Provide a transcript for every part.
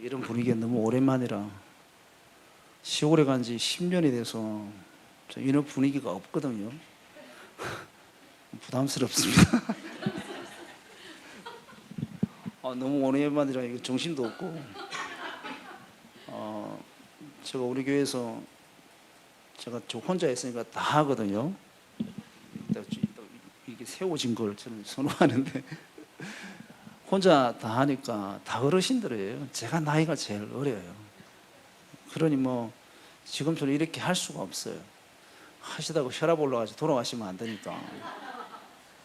이런 분위기가 너무 오랜만이라 시골에 간 지 10년이 돼서 이런 분위기가 없거든요. 부담스럽습니다. 너무 오랜만이라 이거 정신도 없고 제가 우리 교회에서 제가 저 혼자 있으니까 다 하거든요. 이게 세워진 걸 저는 선호하는데 혼자 다 하니까 다 어르신들이에요. 제가 나이가 제일 어려요. 그러니 뭐 지금처럼 이렇게 할 수가 없어요. 하시다가 혈압 올라가서 돌아가시면 안 되니까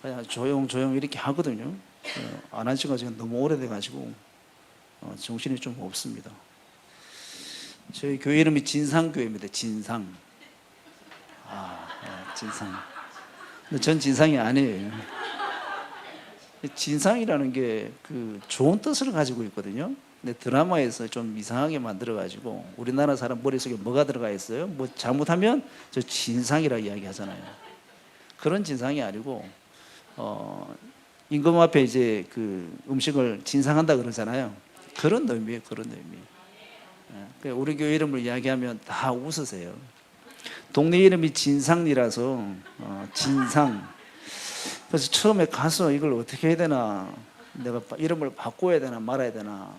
그냥 조용 이렇게 하거든요. 안 한 지가 지금 너무 오래돼가지고 정신이 좀 없습니다. 저희 교회 이름이 진상교회입니다. 진상. 진상. 근데 전 진상이 아니에요. 진상이라는 게 그 좋은 뜻을 가지고 있거든요. 근데 드라마에서 좀 이상하게 만들어가지고 우리나라 사람 머릿속에 뭐가 들어가 있어요? 뭐 잘못하면 저 진상이라 이야기하잖아요. 그런 진상이 아니고 임금 앞에 이제 그 음식을 진상한다 그러잖아요. 그런 의미예요. 그런 의미. 우리 교회 이름을 이야기하면 다 웃으세요. 동네 이름이 진상리라서 진상. 그래서 처음에 가서 이걸 어떻게 해야 되나, 내가 이름을 바꿔야 되나 말아야 되나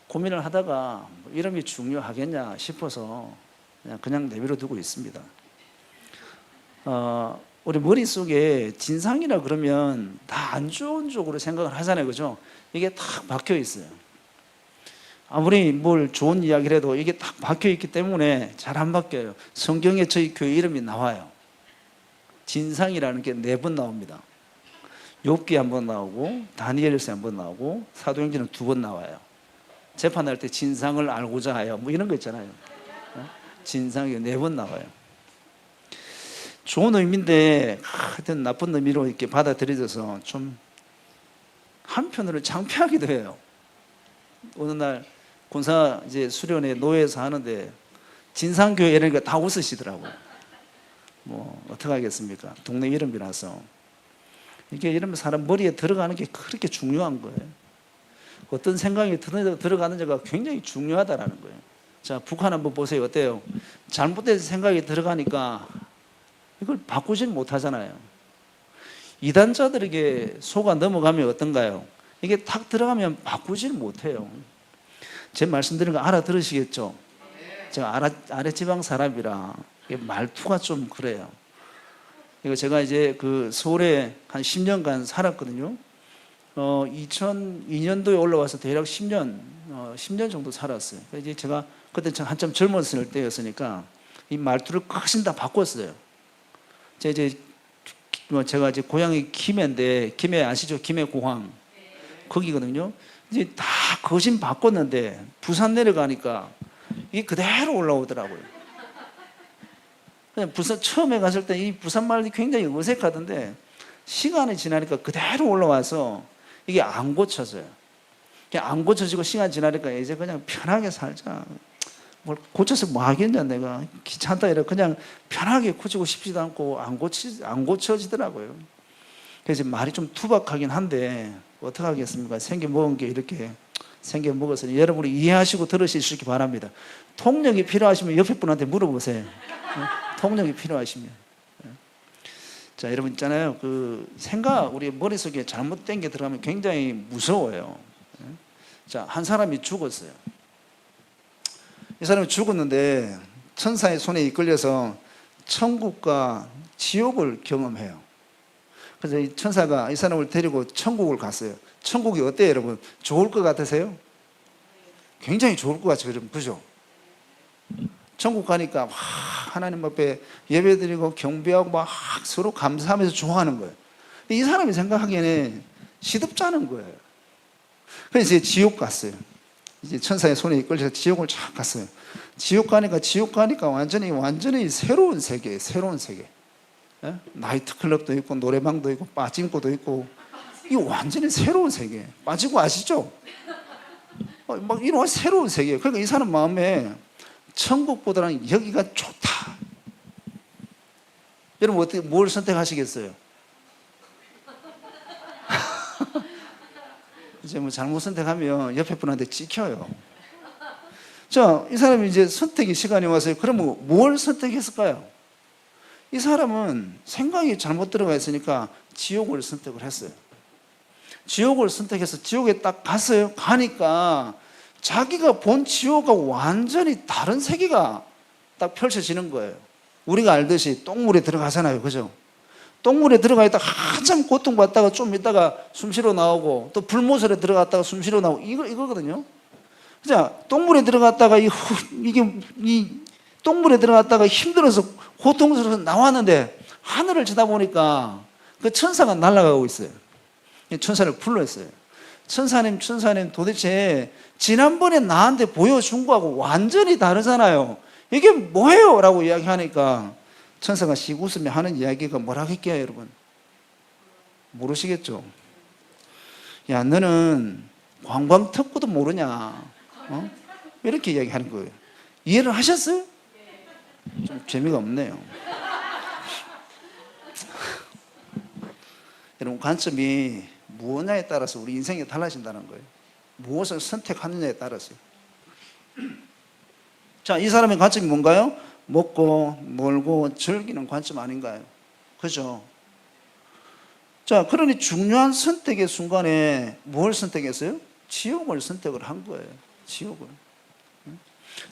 고민을 하다가 이름이 중요하겠냐 싶어서 그냥 내버려 두고 있습니다. 우리 머릿속에 진상이라 그러면 다 안 좋은 쪽으로 생각을 하잖아요. 그죠? 이게 딱 박혀 있어요. 아무리 뭘 좋은 이야기를 해도 이게 딱 박혀 있기 때문에 잘 안 바뀌어요. 성경에 저희 교회 이름이 나와요. 진상이라는 게 4번 나옵니다. 욥기 1번 나오고 다니엘서 1번 나오고 사도행전은 2번 나와요. 재판할 때 진상을 알고자 하여 뭐 이런 거 있잖아요. 진상이 4번 나와요. 좋은 의미인데 하여튼 나쁜 의미로 이렇게 받아들여져서 좀 한편으로 창피하기도 해요. 어느 날 군사 이제 수련회 노예에서 하는데 진상교회 이러니까 다 웃으시더라고요. 뭐 어떻게 하겠습니까? 동네 이름이라서. 이게 이러면 사람 머리에 들어가는 게 그렇게 중요한 거예요. 어떤 생각이 들어가는지가 굉장히 중요하다라는 거예요. 자, 북한 한번 보세요. 어때요? 잘못된 생각이 들어가니까 이걸 바꾸질 못하잖아요. 이단자들에게 속아 넘어가면 어떤가요? 이게 탁 들어가면 바꾸질 못해요. 제 말씀드린 거 알아들으시겠죠? 제가 아랫지방 사람이라 말투가 좀 그래요. 이거 제가 이제 그 서울에 한 10년간 살았거든요. 2002년도에 올라와서 대략 10년 정도 살았어요. 이제 제가 그때 한참 젊었을 때였으니까 이 말투를 훨씬 다 바꿨어요. 제가 이제 고향이 김해인데, 김해 아시죠? 김해공항. 거기거든요. 이제 다 거진 바꿨는데 부산 내려가니까 이게 그대로 올라오더라고요. 부산 처음에 갔을 때 이 부산 말이 굉장히 어색하던데 시간이 지나니까 그대로 올라와서 이게 안 고쳐져요. 안 고쳐지고 시간 지나니까 이제 그냥 편하게 살자. 뭘 고쳐서 뭐 하겠냐, 내가 귀찮다 이래 그냥 편하게 고치고 싶지도 않고 안 고쳐지더라고요. 그래서 말이 좀 투박하긴 한데 어떻게 하겠습니까? 생겨 먹은 게 이렇게 생겨 먹었으니 여러분이 이해하시고 들으실 수 있기 바랍니다. 통역이 필요하시면 옆에 분한테 물어보세요. 통역이 필요하시면. 자, 여러분 있잖아요. 그 생각, 우리 머릿속에 잘못된 게 들어가면 굉장히 무서워요. 자, 한 사람이 죽었어요. 이 사람이 죽었는데 천사의 손에 이끌려서 천국과 지옥을 경험해요. 그래서 이 천사가 이 사람을 데리고 천국을 갔어요. 천국이 어때요, 여러분? 좋을 것 같으세요? 굉장히 좋을 것 같죠, 여러분. 그죠? 천국 가니까 하나님 앞에 예배드리고 경배하고 막 서로 감사하면서 좋아하는 거예요. 이 사람이 생각하기에는 시덥잖은 거예요. 그래서 이제 지옥 갔어요. 이제 천사의 손에 이끌려서 지옥을 쫙 갔어요. 지옥 가니까 완전히 새로운 세계예요. 새로운 세계. 나이트클럽도 있고 노래방도 있고 빠짐고도 있고 이게 완전히 새로운 세계. 빠지고 아시죠? 막 이런 새로운 세계. 그러니까 이 사람 마음에 천국보다는 여기가 좋다. 여러분 어떻게 뭘 선택하시겠어요? 그죠? 이제 뭐 잘못 선택하면 옆에 분한테 찍혀요. 자, 이 사람이 이제 선택의 시간이 왔어요. 그러면 뭘 선택했을까요? 이 사람은 생각이 잘못 들어가 있으니까 지옥을 선택을 했어요. 지옥을 선택해서 지옥에 딱 갔어요. 가니까 자기가 본 지옥과 완전히 다른 세계가 딱 펼쳐지는 거예요. 우리가 알듯이 똥물에 들어가잖아요. 그죠? 똥물에 들어가 있다가 한참 고통받다가 좀 있다가 숨 쉬러 나오고, 또 불모설에 들어갔다가 숨 쉬러 나오고, 이거거든요. 자, 똥물에 들어갔다가 이 똥물에 들어갔다가 힘들어서 고통스러워서 나왔는데 하늘을 쳐다보니까 그 천사가 날아가고 있어요. 천사를 불렀어요. 천사님 도대체 지난번에 나한테 보여준 거하고 완전히 다르잖아요. 이게 뭐예요? 라고 이야기하니까 천사가 씩 웃으며 하는 이야기가 뭐라겠게요, 여러분? 모르시겠죠? 야, 너는 관광특구도 모르냐? 어? 이렇게 이야기하는 거예요. 이해를 하셨어요? 좀 재미가 없네요. 여러분, 관점이 무엇냐에 따라서 우리 인생이 달라진다는 거예요. 무엇을 선택하느냐에 따라서. 자, 이 사람의 관점이 뭔가요? 먹고 놀고 즐기는 관점 아닌가요? 그죠? 자, 그러니 중요한 선택의 순간에 뭘 선택했어요? 지옥을 선택을 한 거예요. 지옥을.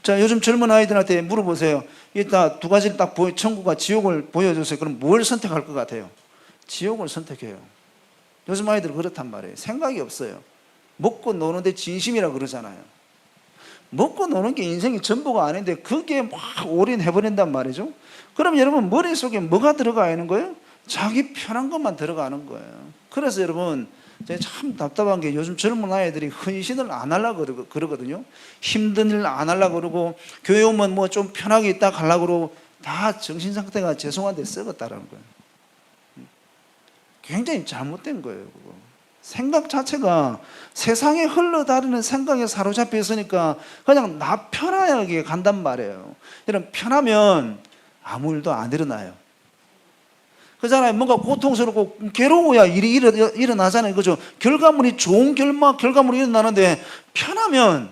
자, 요즘 젊은 아이들한테 물어보세요. 이따 두 가지를 딱 천국과 지옥을 보여주세요. 그럼 뭘 선택할 것 같아요? 지옥을 선택해요. 요즘 아이들은 그렇단 말이에요. 생각이 없어요. 먹고 노는데 진심이라 그러잖아요. 먹고 노는 게 인생의 전부가 아닌데 그게 막 올인해버린단 말이죠. 그럼 여러분 머릿속에 뭐가 들어가 있는 거예요? 자기 편한 것만 들어가는 거예요. 그래서 여러분 제가 참 답답한 게 요즘 젊은 아이들이 헌신을 안 하려고 그러거든요. 힘든 일 안 하려고 그러고 교회 오면 뭐 좀 편하게 있다 가려고 그러고 다 정신 상태가 죄송한데 썩었다라는 거예요. 굉장히 잘못된 거예요. 그거. 생각 자체가 세상에 흘러다니는 생각에 사로잡혀 있으니까 그냥 나 편하게 간단 말이에요. 여러분 편하면 아무 일도 안 일어나요. 그잖아요. 뭔가 고통스럽고 괴로워야 일이 일어나잖아요. 그죠? 결과물이 좋은 결과물이 일어나는데 편하면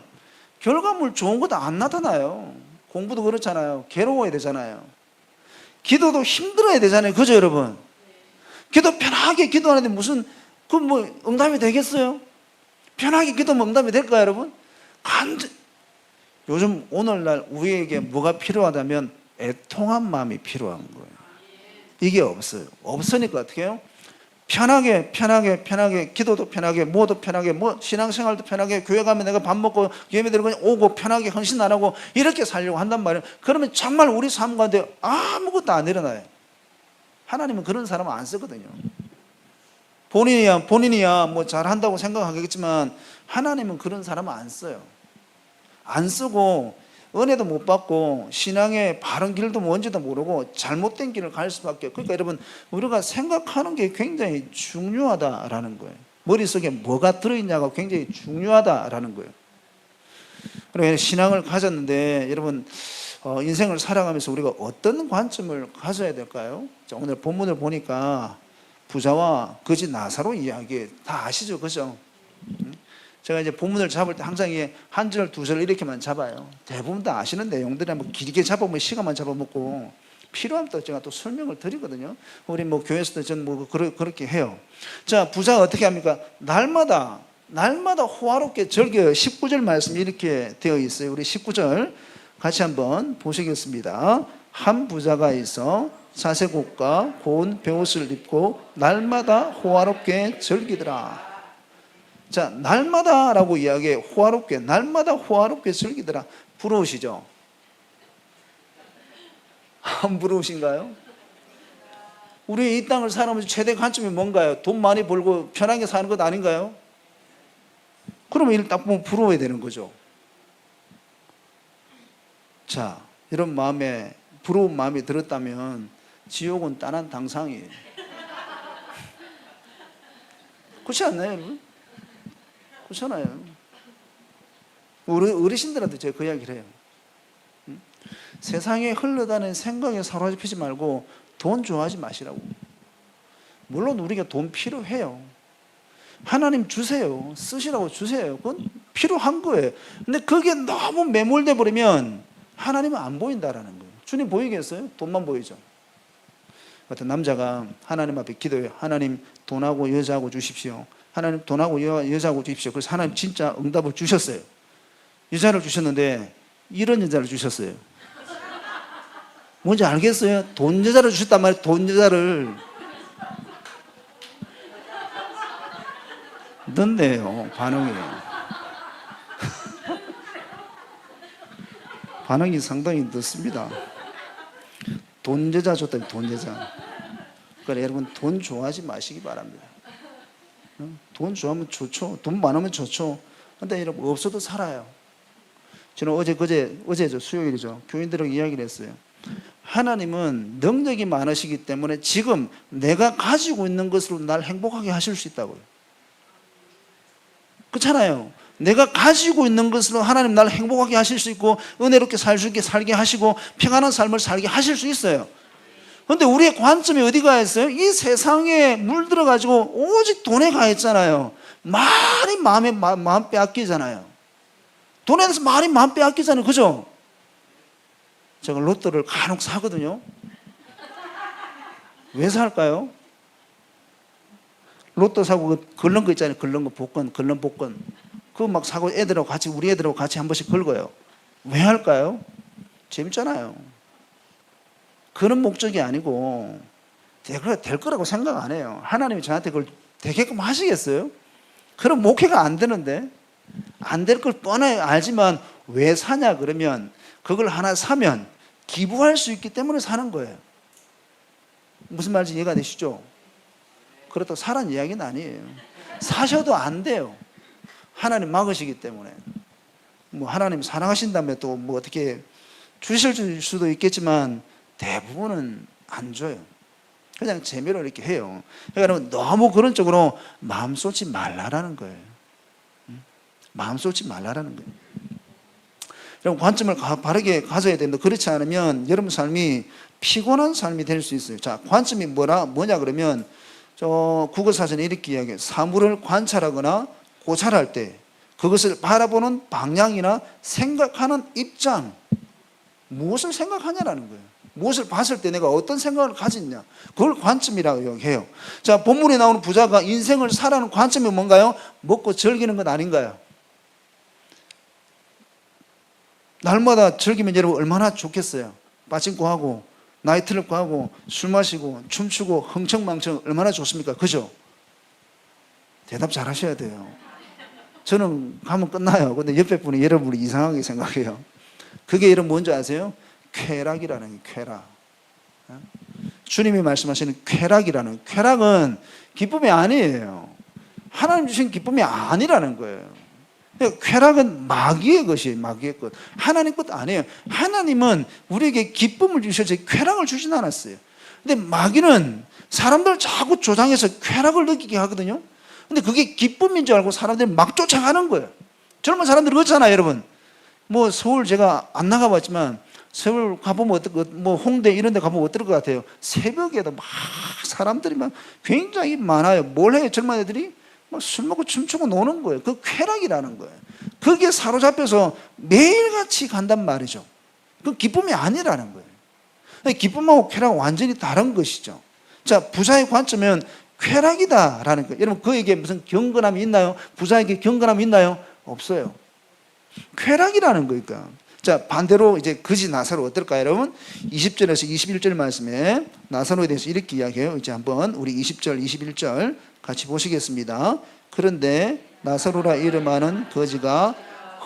결과물 좋은 것도 안 나타나요. 공부도 그렇잖아요. 괴로워야 되잖아요. 기도도 힘들어야 되잖아요. 그죠, 여러분? 기도 편하게 기도하는데 무슨 그 뭐 응답이 되겠어요? 편하게 기도하면 응답이 될까요, 여러분? 요즘 오늘날 우리에게 뭐가 필요하다면 애통한 마음이 필요한 거예요. 이게 없어요. 없으니까 어떻게 해요? 편하게 기도도 편하게 뭐도 편하게 뭐 신앙생활도 편하게 교회 가면 내가 밥 먹고 예배드리고 그냥 오고 편하게 헌신 안 하고 이렇게 살려고 한단 말이에요. 그러면 정말 우리 삶 가운데 아무것도 안 일어나요. 하나님은 그런 사람 안 쓰거든요. 본인이야 뭐 잘한다고 생각하겠지만 하나님은 그런 사람 안 써요. 안 쓰고 은혜도 못 받고 신앙의 바른 길도 뭔지도 모르고 잘못된 길을 갈 수밖에 없어요. 그러니까 여러분 우리가 생각하는 게 굉장히 중요하다라는 거예요. 머릿속에 뭐가 들어있냐가 굉장히 중요하다라는 거예요. 그래서 신앙을 가졌는데 여러분 인생을 살아가면서 우리가 어떤 관점을 가져야 될까요? 자, 오늘 본문을 보니까 부자와 거지 나사로 이야기 다 아시죠? 그죠? 제가 이제 본문을 잡을 때 항상 이게 한 절, 두 절 이렇게만 잡아요. 대부분 다 아시는 내용들이 한번 길게 잡아보면 시간만 잡아먹고 필요하면 또 제가 또 설명을 드리거든요. 우리 뭐 교회에서도 전 뭐 그렇게 해요. 자, 부자가 어떻게 합니까? 날마다 호화롭게 즐겨요. 19절 말씀 이렇게 되어 있어요. 우리 19절 같이 한번 보시겠습니다. 한 부자가 있어 자색옷과 고운 베옷을 입고 날마다 호화롭게 즐기더라. 자, 날마다라고 이야기해. 호화롭게, 날마다 호화롭게 즐기더라. 부러우시죠? 안 부러우신가요? 우리 이 땅을 살아가면서 최대 관점이 뭔가요? 돈 많이 벌고 편하게 사는 것 아닌가요? 그러면 이를 딱 보면 부러워야 되는 거죠. 자, 이런 마음에 부러운 마음이 들었다면 지옥은 떠난 당상이에요. 그렇지 않나요, 여러분? 그렇잖아요. 우리 어르신들한테 제가 그 이야기를 해요. 세상에 흘러다니는 생각에 사로잡히지 말고 돈 좋아하지 마시라고. 물론 우리가 돈 필요해요. 하나님 주세요. 쓰시라고 주세요. 그건 필요한 거예요. 근데 그게 너무 매몰돼 버리면 하나님은 안 보인다라는 거예요. 주님 보이겠어요? 돈만 보이죠. 어떤 남자가 하나님 앞에 기도해요. 하나님 돈하고 여자하고 주십시오. 하나님 돈하고 여자하고 주십시오. 그래서 하나님 진짜 응답을 주셨어요. 여자를 주셨는데 이런 여자를 주셨어요. 뭔지 알겠어요? 돈 여자를 주셨단 말이에요. 돈 여자를. 늦네요, 반응이. 반응이 상당히 늦습니다. 돈 여자 줬더니 돈 여자. 그러니까 여러분 돈 좋아하지 마시기 바랍니다. 돈 좋아하면 좋죠. 돈 많으면 좋죠. 근데 여러분 없어도 살아요. 저는 어제죠, 수요일이죠. 교인들에게 이야기를 했어요. 하나님은 능력이 많으시기 때문에 지금 내가 가지고 있는 것으로 날 행복하게 하실 수 있다고요. 그렇잖아요. 내가 가지고 있는 것으로 하나님 날 행복하게 하실 수 있고 은혜롭게 살게 하시고 평안한 삶을 살게 하실 수 있어요. 그런데 우리의 관점이 어디 가 있어요? 이 세상에 물들어가지고 오직 돈에 가 있잖아요. 많이 마음 빼앗기잖아요. 돈에 대해서 많이 마음 빼앗기잖아요. 그죠? 제가 로또를 간혹 사거든요. 왜 살까요? 로또 사고 걸른 거 있잖아요. 걸른 거 복권, 걸른 복권. 그거 막 사고 애들하고 같이, 우리 애들하고 같이 한 번씩 걸고요. 왜 할까요? 재밌잖아요. 그런 목적이 아니고 될 거라고 생각 안 해요. 하나님이 저한테 그걸 되게끔 하시겠어요? 그럼 목회가 안 되는데, 안 될 걸 뻔히 알지만 왜 사냐 그러면 그걸 하나 사면 기부할 수 있기 때문에 사는 거예요. 무슨 말인지 이해가 되시죠? 그렇다고 사라는 이야기는 아니에요. 사셔도 안 돼요. 하나님 막으시기 때문에. 뭐 하나님 사랑하신다면 또 뭐 어떻게 주실 수도 있겠지만 대부분은 안 줘요. 그냥 재미로 이렇게 해요. 그러니까 너무 그런 쪽으로 마음 쏟지 말라라는 거예요. 마음 쏟지 말라라는 거예요. 여러분 관점을 바르게 가져야 됩니다. 그렇지 않으면 여러분 삶이 피곤한 삶이 될 수 있어요. 자, 관점이 뭐냐 그러면 저 국어사전에 이렇게 이야기해요. 사물을 관찰하거나 고찰할 때 그것을 바라보는 방향이나 생각하는 입장, 무엇을 생각하냐라는 거예요. 무엇을 봤을 때 내가 어떤 생각을 가졌냐, 그걸 관점이라고 해요. 자, 본문에 나오는 부자가 인생을 살아가는 관점이 뭔가요? 먹고 즐기는 것 아닌가요? 날마다 즐기면 여러분 얼마나 좋겠어요. 빠진코 하고 나이트클럽 하고 술 마시고 춤추고 흥청망청 얼마나 좋습니까? 그죠? 대답 잘 하셔야 돼요. 저는 가면 끝나요. 근데 옆에 분이 여러분이 이상하게 생각해요. 그게 여러분 뭔지 아세요? 쾌락이라는 쾌락. 주님이 말씀하시는 쾌락은 기쁨이 아니에요. 하나님 주신 기쁨이 아니라는 거예요. 쾌락은 마귀의 것이에요. 마귀의 것. 하나님 것 아니에요. 하나님은 우리에게 기쁨을 주셔서 쾌락을 주진 않았어요. 근데 마귀는 사람들을 자꾸 조장해서 쾌락을 느끼게 하거든요. 근데 그게 기쁨인 줄 알고 사람들이 막 쫓아가는 거예요. 젊은 사람들이 그렇잖아요, 여러분. 뭐 서울 제가 안 나가봤지만 서울 가보면 뭐 홍대 이런 데 가보면 어떨 것 같아요? 새벽에도 막 사람들이 막 굉장히 많아요. 뭘 해요? 젊은 애들이 막 술 먹고 춤추고 노는 거예요. 그 쾌락이라는 거예요. 그게 사로잡혀서 매일같이 간단 말이죠. 그 기쁨이 아니라는 거예요. 기쁨하고 쾌락은 완전히 다른 것이죠. 자, 부자의 관점은 쾌락이다라는 거예요. 여러분 그에게 무슨 경건함이 있나요? 부자에게 경건함이 있나요? 없어요. 쾌락이라는 거니까. 자, 반대로 이제 거지 나사로 어떨까요, 여러분? 20절에서 21절 말씀에 나사로에 대해서 이렇게 이야기해요. 이제 한번 우리 20절, 21절 같이 보시겠습니다. 그런데 나사로라 이름하는 거지가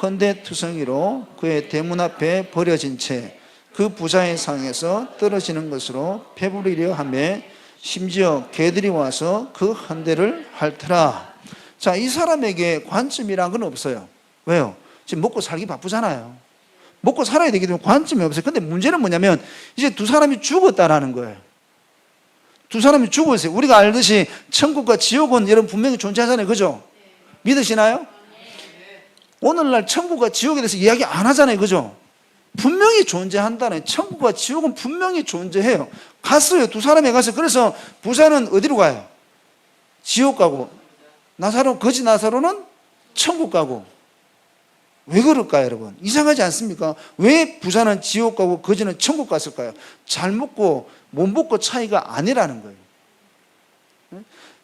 헌데투성이로 그의 대문 앞에 버려진 채 그 부자의 상에서 떨어지는 것으로 배부리려 하며 심지어 개들이 와서 그 헌데를 핥더라. 자, 이 사람에게 관점이란 건 없어요. 왜요? 지금 먹고 살기 바쁘잖아요. 먹고 살아야 되기 때문에 관점이 없어요. 근데 문제는 뭐냐면 이제 두 사람이 죽었다라는 거예요. 두 사람이 죽었어요. 우리가 알듯이 천국과 지옥은 여러분 분명히 존재하잖아요. 그죠? 믿으시나요? 오늘날 천국과 지옥에 대해서 이야기 안 하잖아요. 그죠? 분명히 존재한다는, 천국과 지옥은 분명히 존재해요. 갔어요. 두 사람이 갔어요. 그래서 부자는 어디로 가요? 지옥 가고 거지 나사로는 천국 가고. 왜 그럴까요, 여러분? 이상하지 않습니까? 왜 부자는 지옥 가고 거지는 천국 갔을까요? 잘 먹고 못 먹고 차이가 아니라는 거예요.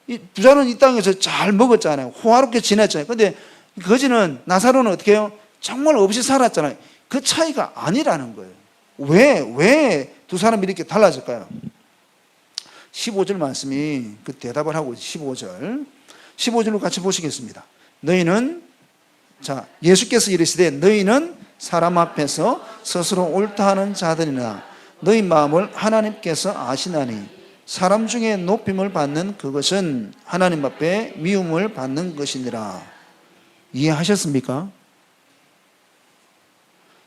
이 부자는 이 땅에서 잘 먹었잖아요. 호화롭게 지냈잖아요. 근데 거지는, 나사로는 어떻게 해요? 정말 없이 살았잖아요. 그 차이가 아니라는 거예요. 왜 두 사람이 이렇게 달라질까요? 15절 말씀이 그 대답을 하고 15절로 같이 보시겠습니다. 너희는, 자, 예수께서 이르시되 너희는 사람 앞에서 스스로 옳다 하는 자들이나 너희 마음을 하나님께서 아시나니 사람 중에 높임을 받는 그것은 하나님 앞에 미움을 받는 것이니라. 이해하셨습니까?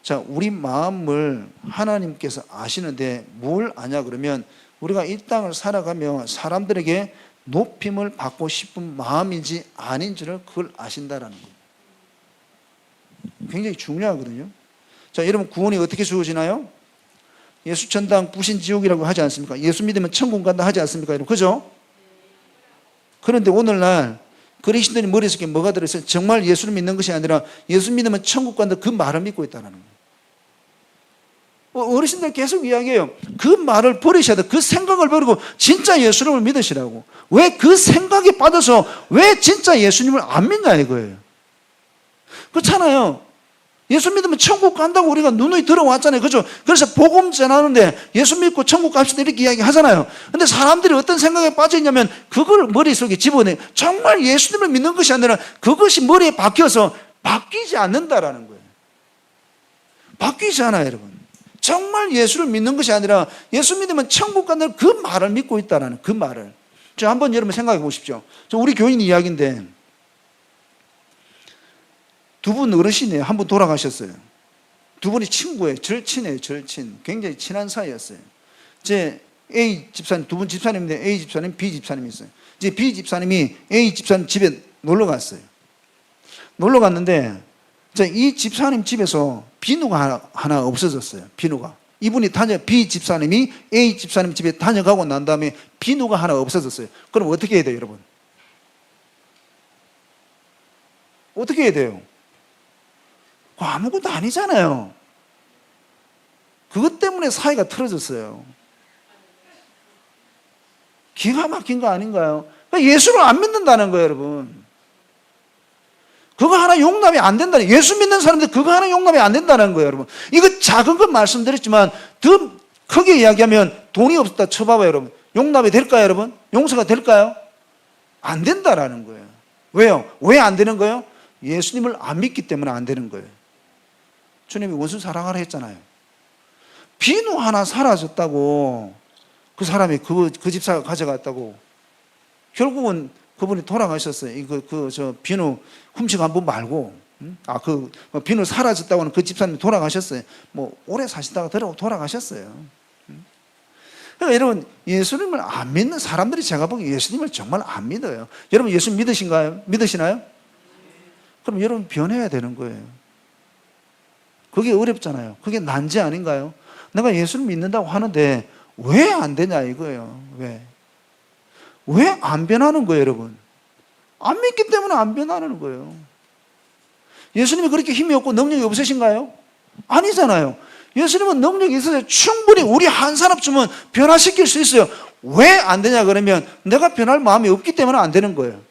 자, 우리 마음을 하나님께서 아시는데 뭘 아냐 그러면 우리가 이 땅을 살아가며 사람들에게 높임을 받고 싶은 마음인지 아닌지를 그걸 아신다라는 거예요. 굉장히 중요하거든요. 자, 여러분 구원이 어떻게 주어지나요? 예수 천당 부신 지옥이라고 하지 않습니까? 예수 믿으면 천국 간다 하지 않습니까? 여러분, 그죠? 그런데 오늘날 그리스도인의 머릿속에 뭐가 들어있어요? 정말 예수를 믿는 것이 아니라 예수 믿으면 천국 간다 그 말을 믿고 있다는 거예요. 어르신들 계속 이야기해요. 그 말을 버리셔야 돼. 그 생각을 버리고 진짜 예수님을 믿으시라고. 왜 그 생각에 빠져서 왜 진짜 예수님을 안 믿냐 이거예요. 그렇잖아요. 예수 믿으면 천국 간다고 우리가 누누이 들어왔잖아요. 그죠? 그래서 복음 전하는데 예수 믿고 천국 갑시다 이렇게 이야기 하잖아요. 근데 사람들이 어떤 생각에 빠져 있냐면 그걸 머릿속에 집어내. 정말 예수님을 믿는 것이 아니라 그것이 머리에 박혀서 바뀌지 않는다라는 거예요. 바뀌지 않아요, 여러분. 정말 예수를 믿는 것이 아니라 예수 믿으면 천국 간다는 그 말을 믿고 있다라는 그 말을. 저 한번 여러분 생각해 보십시오. 저 우리 교인 이야기인데 두 분 어르신이에요. 한 분 돌아가셨어요. 두 분이 친구예요. 절친이에요. 절친. 굉장히 친한 사이였어요. 제 A 집사님, 두 분 집사님인데 A 집사님, B 집사님이 있어요. 이제 B 집사님이 A 집사님 집에 놀러 갔어요. 놀러 갔는데 이 집사님 집에서 비누가 하나 없어졌어요. 비누가. 이분이 B 집사님이 A 집사님 집에 다녀가고 난 다음에 비누가 하나 없어졌어요. 그럼 어떻게 해야 돼요, 여러분? 어떻게 해야 돼요? 아무것도 아니잖아요. 그것 때문에 사이가 틀어졌어요. 기가 막힌 거 아닌가요? 예수를 안 믿는다는 거예요, 여러분. 그거 하나 용납이 안 된다는, 예수 믿는 사람들 그거 하나 용납이 안 된다는 거예요, 여러분. 이거 작은 건 말씀드렸지만 더 크게 이야기하면 돈이 없었다 쳐봐봐요, 여러분. 용납이 될까요, 여러분? 용서가 될까요? 안 된다라는 거예요. 왜요? 왜 안 되는 거예요? 예수님을 안 믿기 때문에 안 되는 거예요. 주님이 원수 사랑하라 했잖아요. 비누 하나 사라졌다고 그 사람이 그 집사가 가져갔다고 결국은 그분이 돌아가셨어요. 저 비누 훔치고 한 분 말고, 비누 사라졌다고 하는 그 집사님이 돌아가셨어요. 오래 사시다가 돌아가셨어요. 그러니까 여러분, 예수님을 안 믿는 사람들이 제가 보기에 예수님을 정말 안 믿어요. 여러분, 예수 믿으신가요? 믿으시나요? 그럼 여러분 변해야 되는 거예요. 그게 어렵잖아요. 그게 난제 아닌가요? 내가 예수를 믿는다고 하는데 왜 안 되냐 이거예요. 왜 안 변하는 거예요, 여러분? 안 믿기 때문에 안 변하는 거예요. 예수님이 그렇게 힘이 없고 능력이 없으신가요? 아니잖아요. 예수님은 능력이 있어서 충분히 우리 한 사람쯤은 변화시킬 수 있어요. 왜 안 되냐 그러면 내가 변할 마음이 없기 때문에 안 되는 거예요.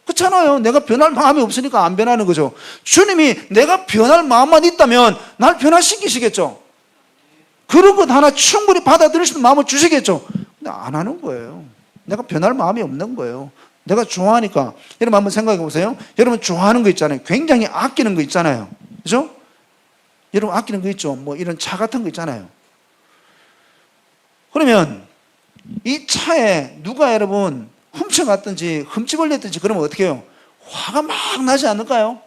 그렇잖아요. 내가 변할 마음이 없으니까 안 변하는 거죠. 주님이 내가 변할 마음만 있다면 날 변화시키시겠죠. 그런 것 하나 충분히 받아들일 수 있는 마음을 주시겠죠. 근데 안 하는 거예요. 내가 변할 마음이 없는 거예요. 내가 좋아하니까. 여러분 한번 생각해 보세요. 여러분 좋아하는 거 있잖아요. 굉장히 아끼는 거 있잖아요. 그죠? 여러분 아끼는 거 있죠. 이런 차 같은 거 있잖아요. 그러면 이 차에 누가 여러분 훔쳐갔든지 흠집 걸렸든지 그러면 어떻게 해요? 화가 막 나지 않을까요?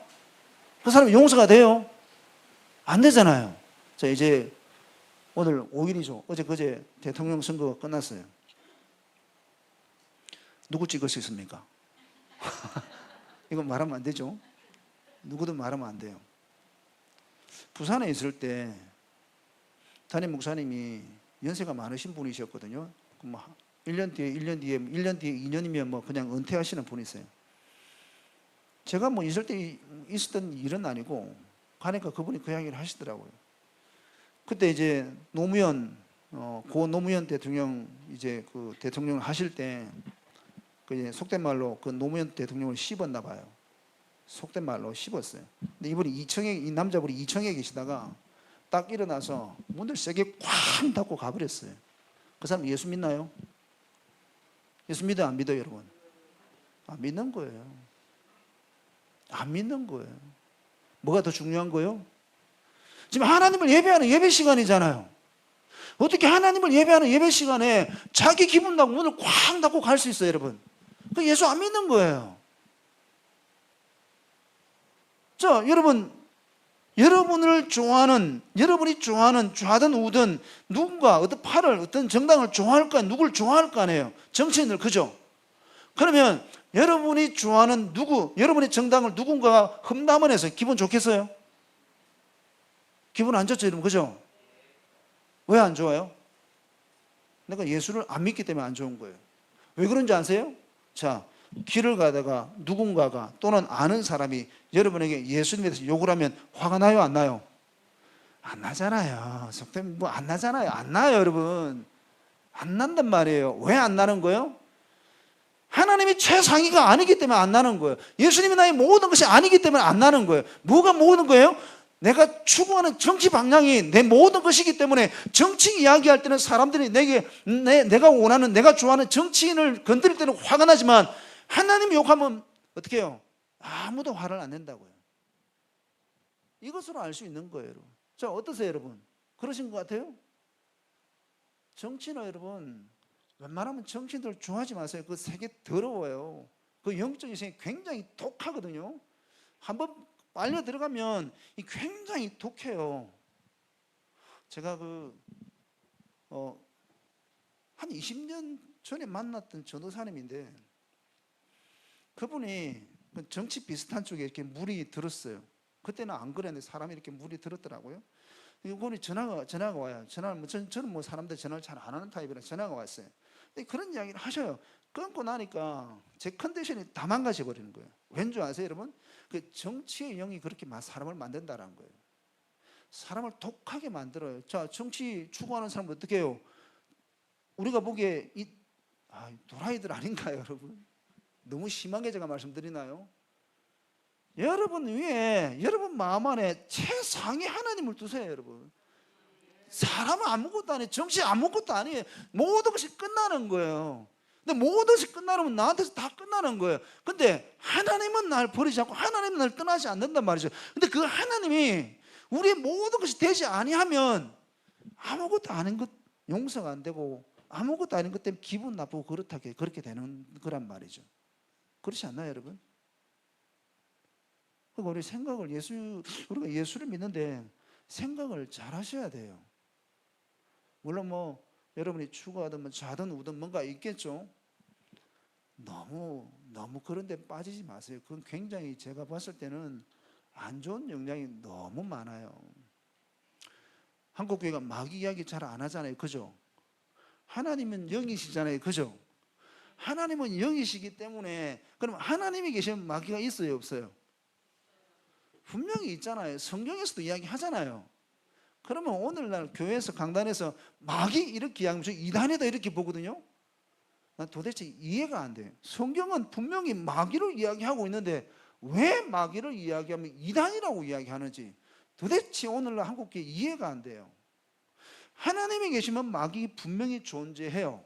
그 사람이 용서가 돼요? 안 되잖아요. 자, 이제 오늘 5일이죠. 그제 대통령 선거가 끝났어요. 누구 찍을 수 있습니까? 이건 말하면 안 되죠. 누구든 말하면 안 돼요. 부산에 있을 때 담임 목사님이 연세가 많으신 분이셨거든요. 1년 뒤에, 2년이면 뭐 그냥 은퇴하시는 분이세요. 제가 뭐 있을 때 있었던 일은 아니고 가니까 그분이 그 이야기를 하시더라고요. 그때 이제 노무현, 고 노무현 대통령 이제 그 대통령을 하실 때 그 속된 말로 그 노무현 대통령을 씹었나 봐요. 속된 말로 씹었어요. 근데 이 남자분이 2층에 계시다가 딱 일어나서 문을 세게 쾅 닫고 가버렸어요. 그 사람 예수 믿나요? 예수 믿어요, 안 믿어요, 여러분? 안 믿는 거예요. 안 믿는 거예요. 뭐가 더 중요한 거예요? 지금 하나님을 예배하는 예배 시간이잖아요. 어떻게 하나님을 예배하는 예배 시간에 자기 기분 나고 문을 쾅 닫고 갈 수 있어요, 여러분? 그 예수 안 믿는 거예요. 자, 여러분이 좋아하는 좌든 우든 누군가 어떤 팔을 어떤 정당을 좋아할까, 누굴 좋아할 거 아니에요. 정치인들, 그죠? 그러면 여러분이 좋아하는 여러분의 정당을 누군가가 험담을 해서 기분 좋겠어요? 기분 안 좋죠, 여러분, 그죠? 왜 안 좋아요? 내가 예수를 안 믿기 때문에 안 좋은 거예요. 왜 그런지 아세요? 자, 길을 가다가 누군가가 또는 아는 사람이 여러분에게 예수님에 대해서 욕을 하면 화가 나요, 안 나요? 안 나잖아요. 속되면 뭐 안 나잖아요. 안 나요, 여러분. 안 난단 말이에요. 왜 안 나는 거예요? 하나님이 최상위가 아니기 때문에 안 나는 거예요. 예수님이 나의 모든 것이 아니기 때문에 안 나는 거예요. 뭐가 모든 거예요? 내가 추구하는 정치 방향이 내 모든 것이기 때문에 정치 이야기할 때는 사람들이 내가 원하는, 내가 좋아하는 정치인을 건드릴 때는 화가 나지만 하나님 욕하면 어떻게 해요? 아무도 화를 안 낸다고요. 이것으로 알 수 있는 거예요, 여러분. 자, 어떠세요, 여러분? 그러신 것 같아요? 정치는 여러분, 웬만하면 정치인들 좋아하지 마세요. 그 세계 더러워요. 그 영적인 세계 굉장히 독하거든요. 한번 빨려 들어가면 굉장히 독해요. 제가 한 20년 전에 만났던 전도사님인데 그분이 정치 비슷한 쪽에 이렇게 물이 들었어요. 그때는 안 그랬는데 사람이 이렇게 물이 들었더라고요. 이분이 전화가 와요. 저는 뭐 사람들 전화를 잘 안 하는 타입이라 전화가 왔어요. 근데 그런 이야기를 하셔요. 끊고 나니까 제 컨디션이 다 망가져 버리는 거예요. 왠 줄 아세요, 여러분? 그 정치의 영이 그렇게 사람을 만든다는 거예요. 사람을 독하게 만들어요. 자, 정치 추구하는 사람은 어떻게 해요? 우리가 보기에 도라이들 아닌가요, 여러분? 너무 심하게 제가 말씀드리나요? 여러분 위에, 여러분 마음 안에 최상위 하나님을 두세요, 여러분. 사람은 아무것도 아니에요. 정치 아무것도 아니에요. 모든 것이 끝나는 거예요. 근데 모든 것이 끝나면 나한테서 다 끝나는 거예요. 근데 하나님은 날 버리지 않고 하나님은 날 떠나지 않는단 말이죠. 근데 그 하나님이 우리의 모든 것이 되지 아니하면 아무것도 아닌 것 용서가 안 되고 아무것도 아닌 것 때문에 기분 나쁘고 그렇게 되는 거란 말이죠. 그렇지 않나요, 여러분? 그러니까 우리가 예수를 믿는데 생각을 잘 하셔야 돼요. 물론 뭐 여러분이 추구하든 뭐 좌든 우든 뭔가 있겠죠. 너무 그런 데 빠지지 마세요. 그건 굉장히 제가 봤을 때는 안 좋은 영향이 너무 많아요. 한국 교회가 마귀 이야기 잘 안 하잖아요, 그죠? 하나님은 영이시잖아요, 그죠? 하나님은 영이시기 때문에 그럼 하나님이 계시면 마귀가 있어요, 없어요? 분명히 있잖아요. 성경에서도 이야기하잖아요. 그러면 오늘날 교회에서 강단에서 마귀 이렇게 이야기하면 저 이단이다 이렇게 보거든요. 난 도대체 이해가 안 돼요. 성경은 분명히 마귀를 이야기하고 있는데 왜 마귀를 이야기하면 이단이라고 이야기하는지 도대체 오늘날 한국교회 이해가 안 돼요. 하나님이 계시면 마귀 분명히 존재해요.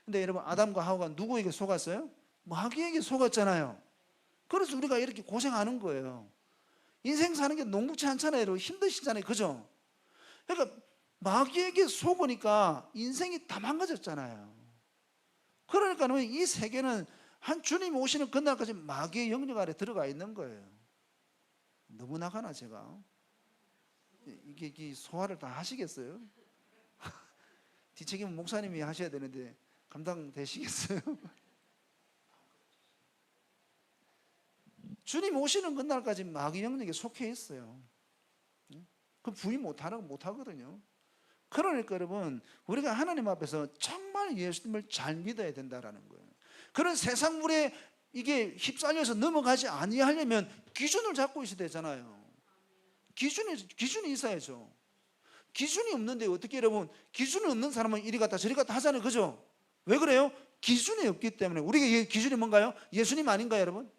근데 여러분 아담과 하와가 누구에게 속았어요? 마귀에게 속았잖아요. 그래서 우리가 이렇게 고생하는 거예요. 인생 사는 게 녹록지 않잖아요. 여러분 힘드시잖아요, 그죠? 그러니까 마귀에게 속으니까 인생이 다 망가졌잖아요. 그러니까 이 세계는 한 주님 오시는 그날까지 마귀의 영역 아래 들어가 있는 거예요. 너무 나가나 제가? 이게 소화를 다 하시겠어요? 뒤책임은 목사님이 하셔야 되는데 감당되시겠어요? 주님 오시는 그날까지 마귀 영역에 속해 있어요. 그 부인 못하거든요. 그러니까 여러분, 우리가 하나님 앞에서 정말 예수님을 잘 믿어야 된다라는 거예요. 그런 세상 물에 이게 휩쓸려서 넘어가지 아니하려면 기준을 잡고 있어야 되잖아요. 기준이 있어야죠. 기준이 없는데 어떻게 여러분, 기준이 없는 사람은 이리 갔다 저리 갔다 하잖아요. 그죠? 왜 그래요? 기준이 없기 때문에. 우리가 기준이 뭔가요? 예수님 아닌가요, 여러분?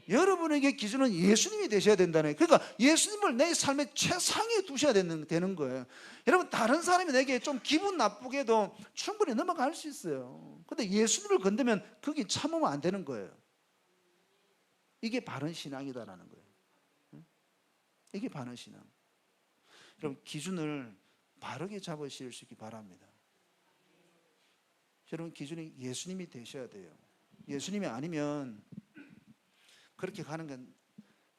여러분에게 기준은 예수님이 되셔야 된다는 거예요. 그러니까 예수님을 내 삶의 최상위에 두셔야 되는 거예요. 여러분, 다른 사람이 내게 좀 기분 나쁘게도 충분히 넘어갈 수 있어요. 근데 예수님을 건드면 거기 참으면 안 되는 거예요. 이게 바른 신앙이다라는 거예요. 이게 바른 신앙. 여러분, 기준을 바르게 잡으실 수 있기 바랍니다. 여러분, 기준이 예수님이 되셔야 돼요. 예수님이 아니면 그렇게 가는 건,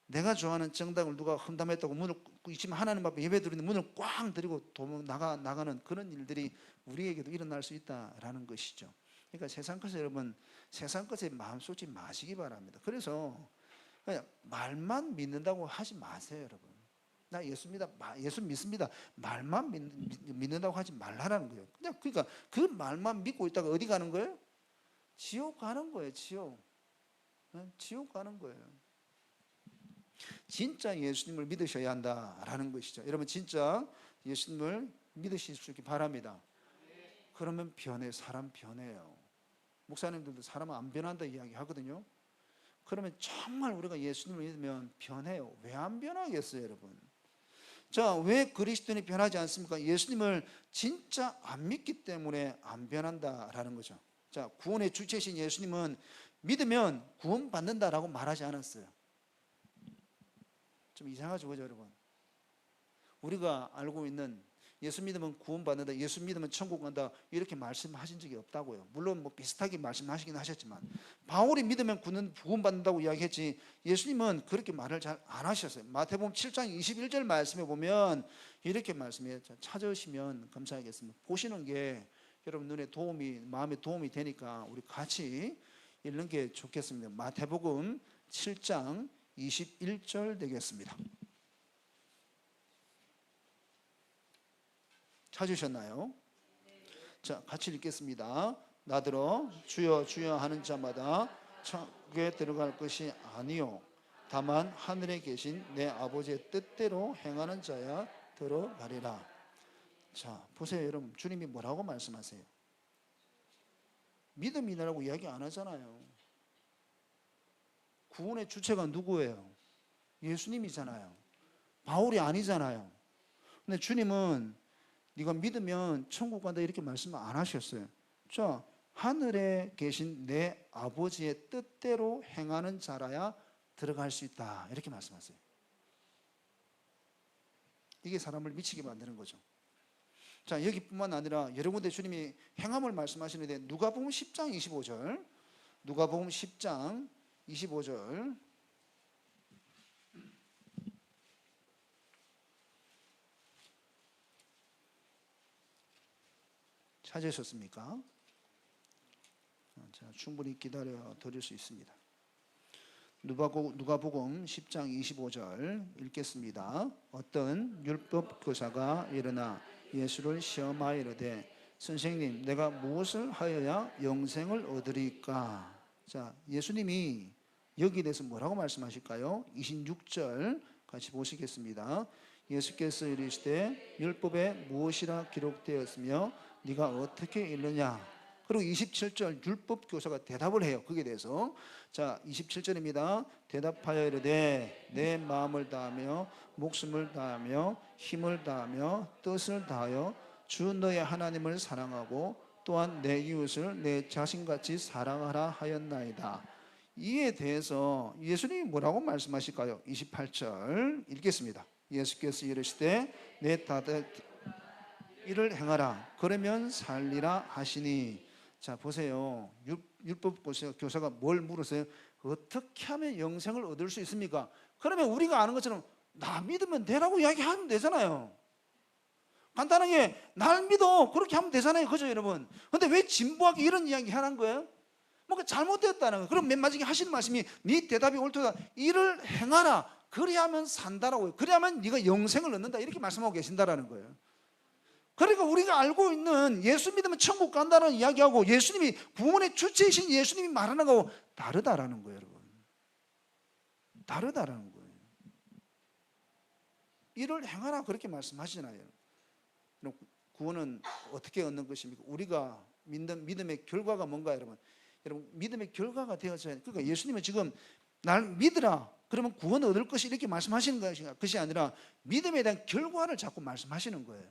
내가 좋아하는 정당을 누가 험담했다고 문을 있지만 하나님 앞에 예배 드리는데 문을 꽝 들이고 도망 나가는 그런 일들이 우리에게도 일어날 수 있다라는 것이죠. 그러니까 세상 것에 여러분, 세상 것에 마음 쏟지 마시기 바랍니다. 그래서 그냥 말만 믿는다고 하지 마세요, 여러분. 나 예수 믿습니다. 말만 믿는다고 하지 말라는 거예요. 그냥 그러니까 그 말만 믿고 있다가 어디 가는 거예요? 지옥 가는 거예요. 지옥 가는 거예요. 진짜 예수님을 믿으셔야 한다라는 것이죠. 여러분, 진짜 예수님을 믿으실 수 있기 바랍니다. 그러면 사람 변해요. 목사님들도 사람은 안 변한다 이야기 하거든요. 그러면 정말 우리가 예수님을 믿으면 변해요. 왜 안 변하겠어요, 여러분? 자, 왜 그리스도인이 변하지 않습니까? 예수님을 진짜 안 믿기 때문에 안 변한다라는 거죠. 자, 구원의 주체이신 예수님은 믿으면 구원받는다라고 말하지 않았어요. 좀 이상하죠, 그죠, 여러분? 우리가 알고 있는 예수 믿으면 구원받는다, 예수 믿으면 천국 간다, 이렇게 말씀하신 적이 없다고요. 물론 뭐 비슷하게 말씀하시긴 하셨지만, 바울이 믿으면 구원받는다고 이야기했지, 예수님은 그렇게 말을 잘 안 하셨어요. 마태복음 7장 21절 말씀에 보면 이렇게 말씀해요. 찾으시면 감사하겠습니다. 보시는 게 여러분 눈에 마음에 도움이 되니까 우리 같이 읽는 게 좋겠습니다. 마태복음 7장 21절 되겠습니다. 찾으셨나요? 자, 같이 읽겠습니다. 나더러 주여 주여 하는 자마다 천국에 들어갈 것이 아니요 다만 하늘에 계신 내 아버지의 뜻대로 행하는 자야 들어가리라. 자, 보세요, 여러분. 주님이 뭐라고 말씀하세요? 믿음이라고 이야기 안 하잖아요. 구원의 주체가 누구예요? 예수님이잖아요. 바울이 아니잖아요. 근데 주님은 네가 믿으면 천국 간다 이렇게 말씀 안 하셨어요. 자, 하늘에 계신 내 아버지의 뜻대로 행하는 자라야 들어갈 수 있다 이렇게 말씀하세요. 이게 사람을 미치게 만드는 거죠. 자, 여기뿐만 아니라 여러 군데 주님이 행함을 말씀하시는데, 누가복음 10장 25절, 누가복음 10장 25절 찾으셨습니까? 자, 충분히 기다려 드릴 수 있습니다. 누가복음 10장 25절 읽겠습니다. 어떤 율법 교사가 일어나 예수를 시험하여 이르되 선생님, 내가 무엇을 하여야 영생을 얻으리까? 자, 예수님이 여기에 대해서 뭐라고 말씀하실까요? 26절 같이 보시겠습니다. 예수께서 이르시되 율법에 무엇이라 기록되었으며 네가 어떻게 읽느냐? 그리고 27절 율법 교사가 대답을 해요. 거기에 대해서. 자, 27절입니다. 대답하여 이르되 내 마음을 다하며 목숨을 다하며 힘을 다하며 뜻을 다하여 주 너의 하나님을 사랑하고 또한 내 이웃을 내 자신같이 사랑하라 하였나이다. 이에 대해서 예수님이 뭐라고 말씀하실까요? 28절 읽겠습니다. 예수께서 이르시되 내 다들 이를 행하라 그러면 살리라 하시니. 자, 보세요. 율법 교사가 뭘 물었어요? 어떻게 하면 영생을 얻을 수 있습니까? 그러면 우리가 아는 것처럼 나 믿으면 되라고 이야기하면 되잖아요. 간단하게 날 믿어 그렇게 하면 되잖아요. 그죠, 여러분? 근데 왜 진부하게 이런 이야기 하는 거예요? 뭔가 잘못됐다는 거예요. 그럼 맨 마지막에 하시는 말씀이 네 대답이 옳도다 이를 행하라 그리하면 산다라고요. 그리하면 네가 영생을 얻는다 이렇게 말씀하고 계신다라는 거예요. 그러니까 우리가 알고 있는 예수 믿으면 천국 간다는 이야기하고 예수님이 구원의 주체이신 예수님이 말하는 거하고 다르다라는 거예요, 여러분. 다르다라는 거예요. 이를 행하라 그렇게 말씀하시잖아요. 구원은 어떻게 얻는 것입니까? 우리가 믿는 믿음의 결과가 뭔가 여러분? 여러분 믿음의 결과가 되어져야 그러니까 예수님은 지금 날 믿으라 그러면 구원 얻을 것이 이렇게 말씀하시는 것이 아니라 믿음에 대한 결과를 자꾸 말씀하시는 거예요.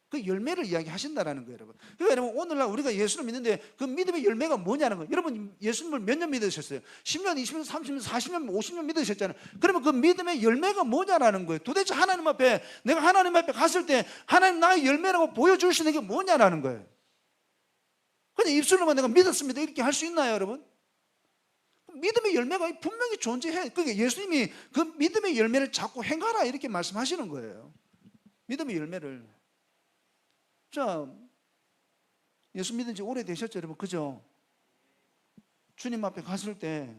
그 열매를 이야기하신다라는 거예요, 여러분. 그러니까 여러분 오늘날 우리가 예수를 믿는데 그 믿음의 열매가 뭐냐는 거예요. 여러분 예수님을 몇 년 믿으셨어요? 10년, 20년, 30년, 40년, 50년 믿으셨잖아요. 그러면 그 믿음의 열매가 뭐냐라는 거예요. 도대체 하나님 앞에 내가 하나님 앞에 갔을 때 하나님 나의 열매라고 보여주시는 게 뭐냐라는 거예요. 그냥 입술로만 내가 믿었습니다 이렇게 할 수 있나요, 여러분? 믿음의 열매가 분명히 존재해. 그러니까 예수님이 그 믿음의 열매를 자꾸 행하라 이렇게 말씀하시는 거예요. 믿음의 열매를. 자, 예수 믿은 지 오래되셨죠, 여러분? 그죠? 주님 앞에 갔을 때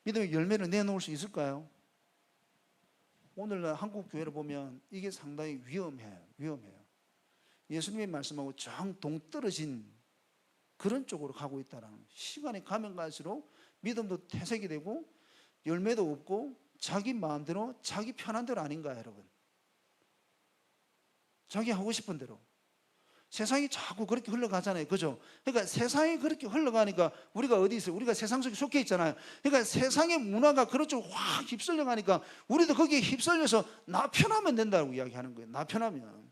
믿음의 열매를 내놓을 수 있을까요? 오늘날 한국 교회를 보면 이게 상당히 위험해요. 예수님의 말씀하고 정 동떨어진 그런 쪽으로 가고 있다라는. 시간이 가면 갈수록 믿음도 퇴색이 되고 열매도 없고 자기 마음대로 자기 편한 대로 아닌가요, 여러분? 자기 하고 싶은 대로. 세상이 자꾸 그렇게 흘러가잖아요. 그죠? 그러니까 세상이 그렇게 흘러가니까 우리가 어디 있어요? 우리가 세상 속에 속해 있잖아요. 그러니까 세상의 문화가 그런 쪽으로 확 휩쓸려 가니까 우리도 거기에 휩쓸려서 나 편하면 된다고 이야기하는 거예요. 나 편하면.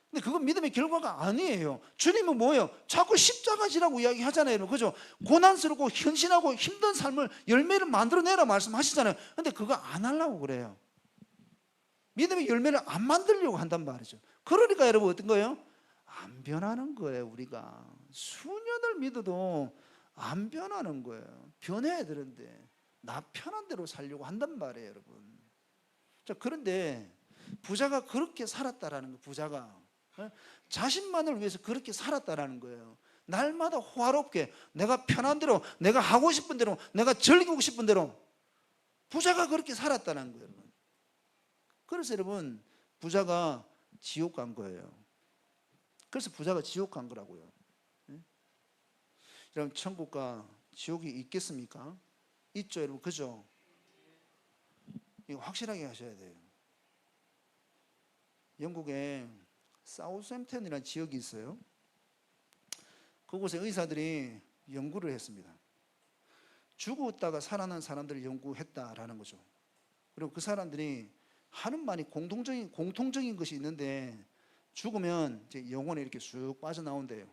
근데 그건 믿음의 결과가 아니에요. 주님은 뭐예요? 자꾸 십자가 지라고 이야기하잖아요. 그죠? 고난스럽고 헌신하고 힘든 삶을 열매를 만들어내라 말씀하시잖아요. 근데 그거 안 하려고 그래요. 믿음의 열매를 안 만들려고 한단 말이죠. 그러니까 여러분 어떤 거예요? 안 변하는 거예요. 우리가 수년을 믿어도 안 변하는 거예요. 변해야 되는데 나 편한 대로 살려고 한단 말이에요, 여러분. 자, 그런데 부자가 그렇게 살았다라는 거예요. 부자가 자신만을 위해서 그렇게 살았다라는 거예요. 날마다 호화롭게 내가 편한 대로 내가 하고 싶은 대로 내가 즐기고 싶은 대로 부자가 그렇게 살았다는 거예요, 여러분. 그래서 여러분 부자가 지옥 간 거예요. 그래서 부자가 지옥 간 거라고요. 여러분 천국과 지옥이 있겠습니까? 있죠, 여러분. 그죠? 이거 확실하게 하셔야 돼요. 영국에 사우샘프턴이라는 지역이 있어요. 그곳에 의사들이 연구를 했습니다. 죽었다가 살아난 사람들을 연구했다라는 거죠. 그리고 그 사람들이 하는 말이 공통적인 것이 있는데 죽으면 이제 영혼이 이렇게 쑥 빠져나온대요.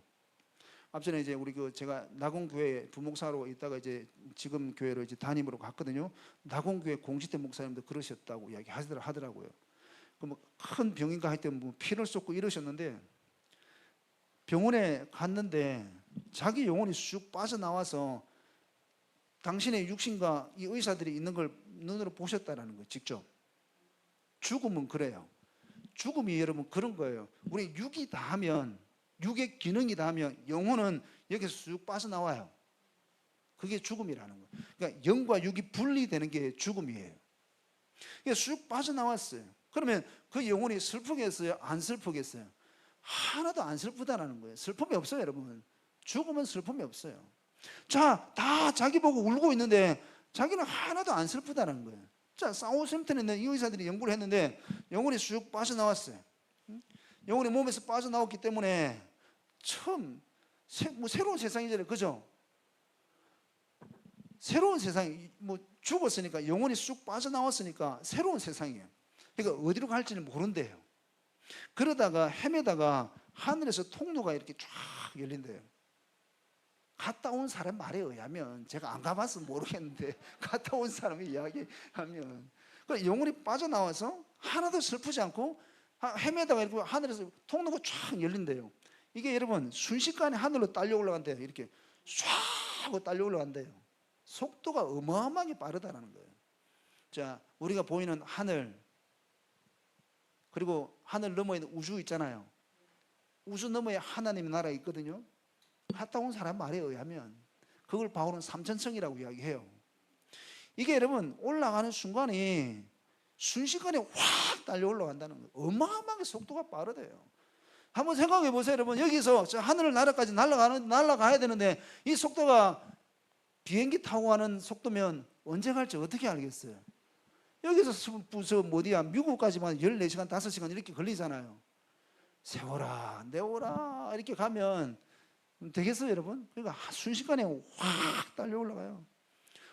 앞전에 이제 우리 제가 낙원교회 부목사로 있다가 이제 지금 교회로 이제 담임으로 갔거든요. 낙원교회 공지대 목사님도 그러셨다고 이야기하더라고요. 그 큰 병인가 할 때 뭐 피를 쏟고 이러셨는데 병원에 갔는데 자기 영혼이 쑥 빠져나와서 당신의 육신과 이 의사들이 있는 걸 눈으로 보셨다라는 거예요. 직접. 죽음은 그래요. 죽음이 여러분 그런 거예요. 우리 육이 다 하면 육의 기능이 다 하면 영혼은 여기서 쑥 빠져나와요. 그게 죽음이라는 거예요. 그러니까 영과 육이 분리되는 게 죽음이에요. 그러니까 쑥 빠져나왔어요. 그러면 그 영혼이 슬프겠어요? 안 슬프겠어요? 하나도 안 슬프다라는 거예요. 슬픔이 없어요, 여러분. 죽으면 슬픔이 없어요. 자, 다 자기 보고 울고 있는데 자기는 하나도 안 슬프다는 거예요. 자, 사우샘프턴에 있는 이 의사들이 연구를 했는데 영혼이 쑥 빠져나왔어요. 영혼이 몸에서 빠져나왔기 때문에 처음 새로운 세상이잖아요. 그죠? 새로운 세상이 죽었으니까 영혼이 쑥 빠져나왔으니까 새로운 세상이에요. 그러니까 어디로 갈지는 모른대요. 그러다가 헤매다가 하늘에서 통로가 이렇게 쫙 열린대요. 갔다 온 사람 말에 의하면 제가 안 가봐서 모르겠는데 갔다 온 사람이 이야기하면 영혼이 빠져나와서 하나도 슬프지 않고 헤매다가 이렇게 하늘에서 통로가 쫙 열린대요. 이게 여러분 순식간에 하늘로 딸려 올라간대요. 이렇게 쫙 하고 딸려 올라간대요. 속도가 어마어마하게 빠르다는 거예요. 자, 우리가 보이는 하늘 그리고 하늘 너머에 우주 있잖아요. 우주 너머에 하나님의 나라가 있거든요. 갔다 온 사람 말에 의하면 그걸 바울은 삼천성이라고 이야기해요. 이게 여러분 올라가는 순간이 순식간에 확 달려 올라간다는 거예요. 어마어마하게 속도가 빠르대요. 한번 생각해 보세요, 여러분. 여기서 저 하늘 나라까지 날아가야 되는데 이 속도가 비행기 타고 가는 속도면 언제 갈지 어떻게 알겠어요? 여기서 미국까지만 14시간, 5시간 이렇게 걸리잖아요. 세워라, 내워라 이렇게 가면 되겠어요, 여러분? 그러니까 순식간에 확 달려 올라가요.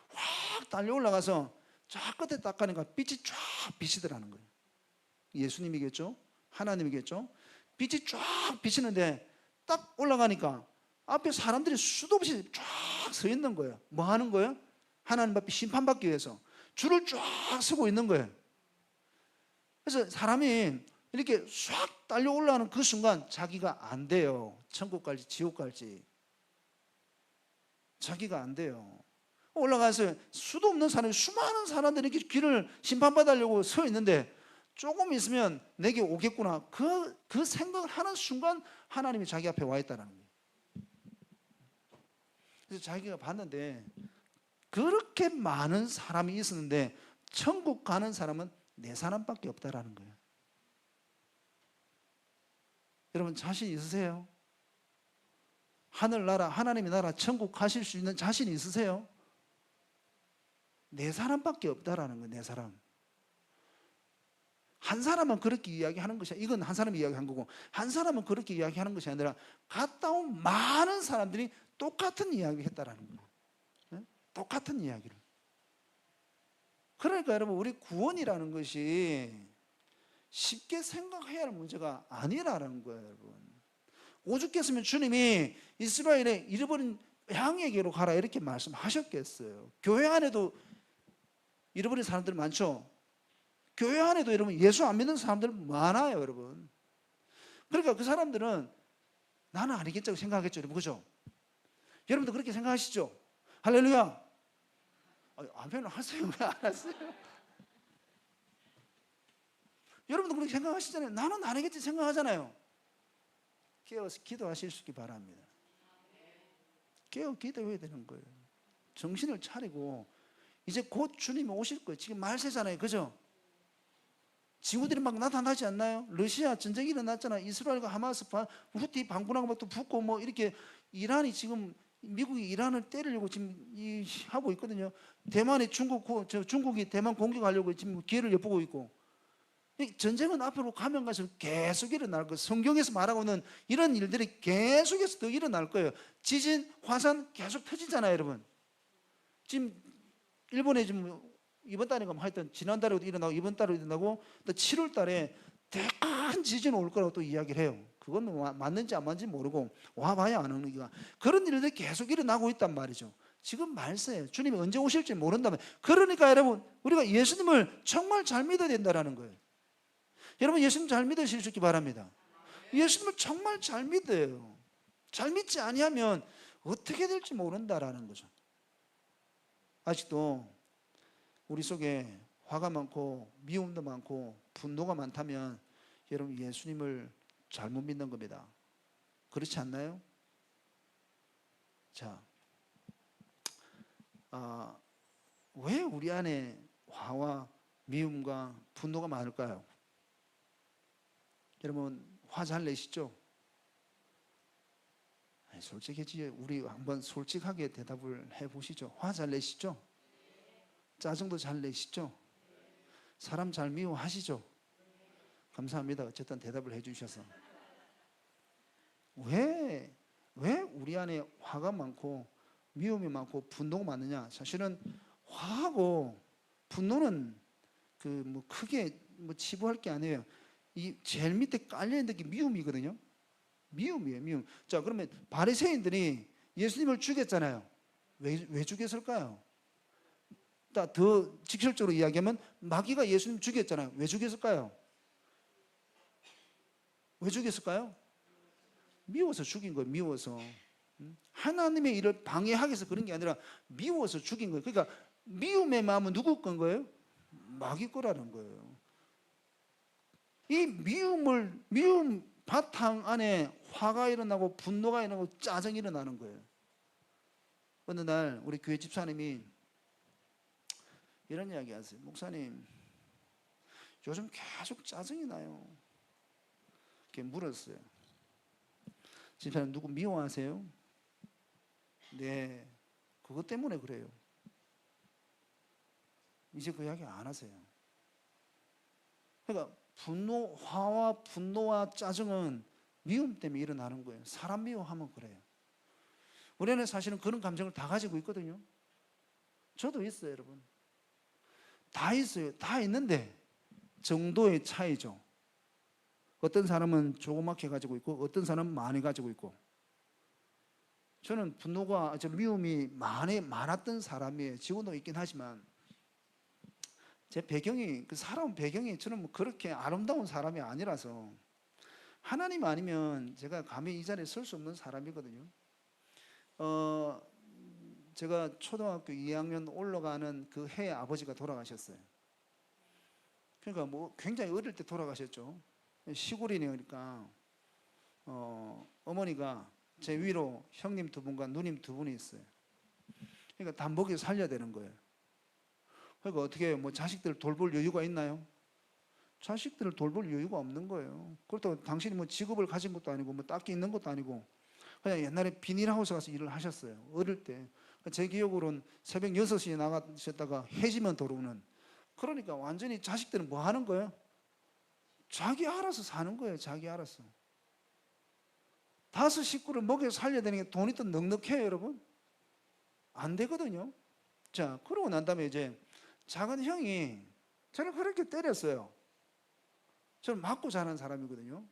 확 달려 올라가서 저 끝에 딱 가니까 빛이 쫙 비치더라는 거예요. 예수님이겠죠? 하나님이겠죠? 빛이 쫙 비치는데 딱 올라가니까 앞에 사람들이 수도 없이 쫙 서 있는 거예요. 뭐 하는 거예요? 하나님 앞에 심판받기 위해서 줄을 쫙 서고 있는 거예요. 그래서 사람이 이렇게 쫙 달려 올라가는 그 순간 자기가 안 돼요. 천국 갈지 지옥 갈지 자기가 안 돼요. 올라가서 수도 없는 사람이, 수많은 사람들이 이렇게 길을 심판받으려고 서 있는데 조금 있으면 내게 오겠구나, 그 생각을 하는 순간 하나님이 자기 앞에 와 있다는 거예요. 그래서 자기가 봤는데 그렇게 많은 사람이 있었는데 천국 가는 사람은 4사람밖에 없다라는 거예요. 여러분 자신 있으세요? 하늘나라, 하나님의 나라, 천국 가실 수 있는 자신 있으세요? 4사람밖에 없다라는 거예요. 4사람. 한 사람은 그렇게 이야기하는 것이, 이건 한 사람이 이야기한 거고, 한 사람은 그렇게 이야기하는 것이 아니라 갔다 온 많은 사람들이 똑같은 이야기를 했다라는 거예요. 네? 똑같은 이야기를. 그러니까 여러분, 우리 구원이라는 것이 쉽게 생각해야 할 문제가 아니라는 거예요, 여러분. 오죽했으면 주님이 이스라엘의 잃어버린 양에게로 가라 이렇게 말씀하셨겠어요. 교회 안에도 잃어버린 사람들 많죠. 교회 안에도 여러분 예수 안 믿는 사람들 많아요, 여러분. 그러니까 그 사람들은 나는 아니겠죠 생각하겠죠, 여러분. 그죠? 여러분도 그렇게 생각하시죠? 할렐루야. 아멘 하세요. 왜 안 하세요? 여러분도 그렇게 생각하시잖아요. 나는 아니겠지 생각하잖아요. 깨어서 기도하실 수 있기 바랍니다. 깨어 기도해야 되는 거예요. 정신을 차리고 이제 곧 주님이 오실 거예요. 지금 말세잖아요. 그죠? 징후들이 막 나타나지 않나요? 러시아 전쟁이 일어났잖아요. 이스라엘과 하마스, 후티 방군하고 막 또 붙고 뭐 이렇게 이란이 지금 미국이 이란을 때리려고 지금 하고 있거든요. 대만이 중국이 대만 공격하려고 지금 기회를 엿보고 있고. 전쟁은 앞으로 가면 갈수록 계속 일어날 거예요. 성경에서 말하고 있는 이런 일들이 계속해서 더 일어날 거예요. 지진, 화산 계속 터지잖아요, 여러분. 지금 일본에 지금 이번 달인가 하여튼 지난달에도 일어나고 이번 달에도 일어나고 또 7월 달에 큰 지진이 올 거라고 또 이야기를 해요. 그건 뭐 맞는지 안 맞는지 모르고 와봐야 아는 거니까. 그런 일들이 계속 일어나고 있단 말이죠. 지금 말세예요. 주님이 언제 오실지 모른다면. 그러니까 여러분, 우리가 예수님을 정말 잘 믿어야 된다는 거예요. 여러분 예수님 잘 믿으실 수 있기 바랍니다. 예수님을 정말 잘 믿어요. 잘 믿지 아니하면 어떻게 될지 모른다라는 거죠. 아직도 우리 속에 화가 많고 미움도 많고 분노가 많다면 여러분 예수님을 잘못 믿는 겁니다. 그렇지 않나요? 자, 왜 우리 안에 화와 미움과 분노가 많을까요? 여러분 화 잘 내시죠? 솔직히 우리 한번 솔직하게 대답을 해보시죠. 화 잘 내시죠? 짜증도 잘 내시죠? 사람 잘 미워하시죠? 감사합니다. 어쨌든 대답을 해주셔서. 왜 우리 안에 화가 많고 미움이 많고 분노가 많느냐? 사실은 화하고 분노는 크게 치부할 게 아니에요. 이 제일 밑에 깔려 있는 게 미움이거든요. 미움이에요, 미움. 자, 그러면 바리새인들이 예수님을 죽였잖아요. 왜 죽였을까요? 더 직설적으로 이야기하면 마귀가 예수님 죽였잖아요. 왜 죽였을까요? 왜 죽였을까요? 미워서 죽인 거예요. 미워서. 하나님의 일을 방해하기 위해서 그런 게 아니라 미워서 죽인 거예요. 그러니까 미움의 마음은 누구 건 거예요? 마귀 거라는 거예요. 이 미움 바탕 안에 화가 일어나고 분노가 일어나고 짜증이 일어나는 거예요. 어느 날 우리 교회 집사님이 이런 이야기 하세요. 목사님, 요즘 계속 짜증이 나요. 이렇게 물었어요. 집사님 누구 미워하세요? 네, 그것 때문에 그래요. 이제 그 이야기 안 하세요. 그러니까 화와 분노와 짜증은 미움 때문에 일어나는 거예요. 사람 미워하면 그래요. 우리는 사실은 그런 감정을 다 가지고 있거든요. 저도 있어요, 여러분. 다 있어요. 다 있는데 정도의 차이죠. 어떤 사람은 조그맣게 가지고 있고 어떤 사람은 많이 가지고 있고. 저는 미움이 많았던 사람이에요. 지금도 있긴 하지만 제 배경이, 그 사람 배경이 저는 뭐 그렇게 아름다운 사람이 아니라서 하나님 아니면 제가 감히 이 자리에 설 수 없는 사람이거든요. 제가 초등학교 2학년 올라가는 그 해에 아버지가 돌아가셨어요. 그러니까 뭐 굉장히 어릴 때 돌아가셨죠. 시골이니까 어머니가 제 위로 형님 2분과 누님 2분이 있어요. 그러니까 다 먹여 살려야 되는 거예요. 그러니까 어떻게 해요? 뭐 자식들 돌볼 여유가 있나요? 자식들을 돌볼 여유가 없는 거예요. 그렇다고 당신이 뭐 직업을 가진 것도 아니고 뭐 딱히 있는 것도 아니고 그냥 옛날에 비닐하우스 가서 일을 하셨어요. 어릴 때. 제 기억으로는 새벽 6시에 나가셨다가 해지면 들어오는. 그러니까 완전히 자식들은 뭐 하는 거예요? 자기 알아서 사는 거예요. 자기 알아서. 5 식구를 먹여 살려야 되는 게 돈이 또 넉넉해요, 여러분? 안 되거든요. 자, 그러고 난 다음에 이제 작은 형이 저를 그렇게 때렸어요. 저는 맞고 자란 사람이거든요.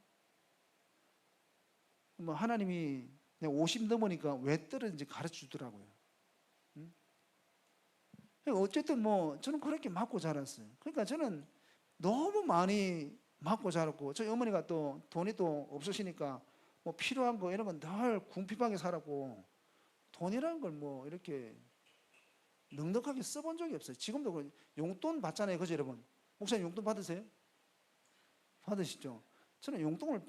뭐 하나님이 내가 50 넘으니까 왜 때렸는지 가르쳐 주더라고요. 어쨌든 뭐 저는 그렇게 맞고 자랐어요. 그러니까 저는 너무 많이 맞고 자랐고, 저희 어머니가 또 돈이 또 없으시니까 뭐 필요한 거 이런 건 늘 궁핍하게 살았고, 돈이라는 걸 뭐 이렇게 넉넉하게 써본 적이 없어요. 지금도 용돈 받잖아요. 그죠, 여러분? 목사님 용돈 받으세요? 받으시죠? 저는 용돈을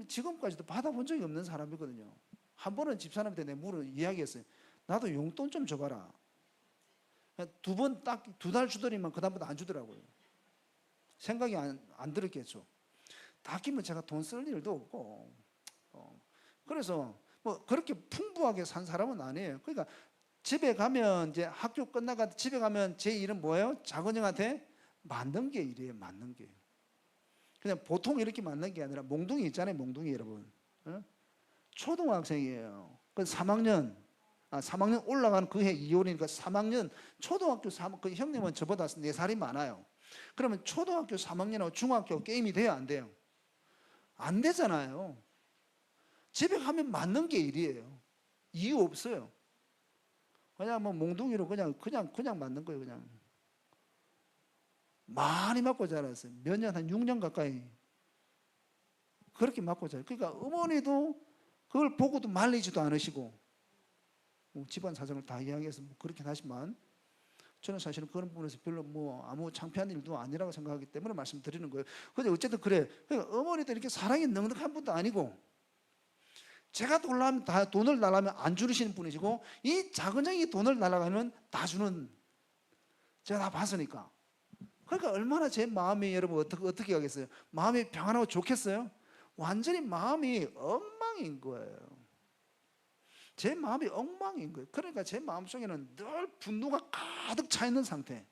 지금까지도 받아본 적이 없는 사람이거든요. 한 번은 집사람한테 내 이야기했어요. 나도 용돈 좀 줘봐라. 2번 딱 2달 주더니만 그다음부터 안 주더라고요. 생각이 안 들었겠죠. 딱히 뭐 제가 돈 쓸 일도 없고, 그래서 뭐 그렇게 풍부하게 산 사람은 아니에요. 그러니까 집에 가면 이제 학교 끝나가 집에 가면 제 일은 뭐예요? 작은 형한테 맞는 게 일이에요. 맞는 게. 그냥 보통 이렇게 맞는 게 아니라 몽둥이 있잖아요. 몽둥이 여러분. 초등학생이에요. 그 3학년 올라가는 그 해 2월이니까 3학년 초등학교 3, 그 형님은 저보다 4살이 많아요. 그러면 초등학교 3학년하고 중학교 게임이 돼요, 안 돼요? 안 되잖아요. 집에 가면 맞는 게 일이에요. 이유 없어요. 그냥 뭐 몽둥이로 그냥 맞는 거예요, 그냥. 많이 맞고 자랐어요. 몇 년, 한 6년 가까이. 그렇게 맞고 자랐어요. 그러니까 어머니도 그걸 보고도 말리지도 않으시고, 집안 사정을 다 이야기해서 뭐 그렇긴 하지만, 저는 사실은 그런 부분에서 별로 뭐 아무 창피한 일도 아니라고 생각하기 때문에 말씀드리는 거예요. 근데 어쨌든 그래. 그러니까 어머니도 이렇게 사랑이 넉넉한 분도 아니고, 제가 돈을 달라면 안 주시는 분이시고, 이 작은 형이 돈을 달라고 다 주는, 제가 다 봤으니까. 그러니까 얼마나 제 마음이 여러분 어떻게 하겠어요? 마음이 평안하고 좋겠어요? 완전히 마음이 엉망인 거예요. 제 마음이 엉망인 거예요. 그러니까 제 마음속에는 늘 분노가 가득 차 있는 상태.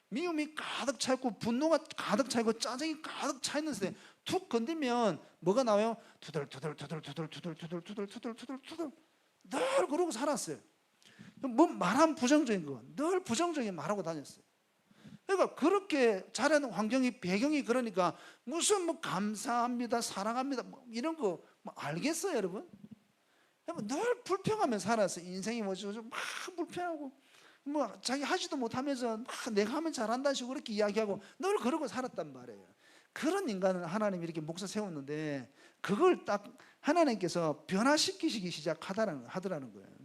미움이 가득 차 있고 분노가 가득 차 있고 짜증이 가득 차 있는 상태. 툭 건들면 뭐가 나와요? 투덜투덜 늘 그러고 살았어요. 뭐 말하면 부정적인 거, 늘 부정적인 말하고 다녔어요. 그러니까 그렇게 자라는 환경이 배경이 그러니까 무슨 뭐 감사합니다, 사랑합니다 뭐 이런 거 뭐 알겠어요, 여러분? 늘 불평하며 살았어요. 인생이 뭐죠? 막 불평하고 뭐 자기 하지도 못하면서 막 내가 하면 잘한다는 식으로 그렇게 이야기하고 늘 그러고 살았단 말이에요. 그런 인간을 하나님이 이렇게 목사 세웠는데 그걸 딱 하나님께서 변화시키시기 하더라는 거예요.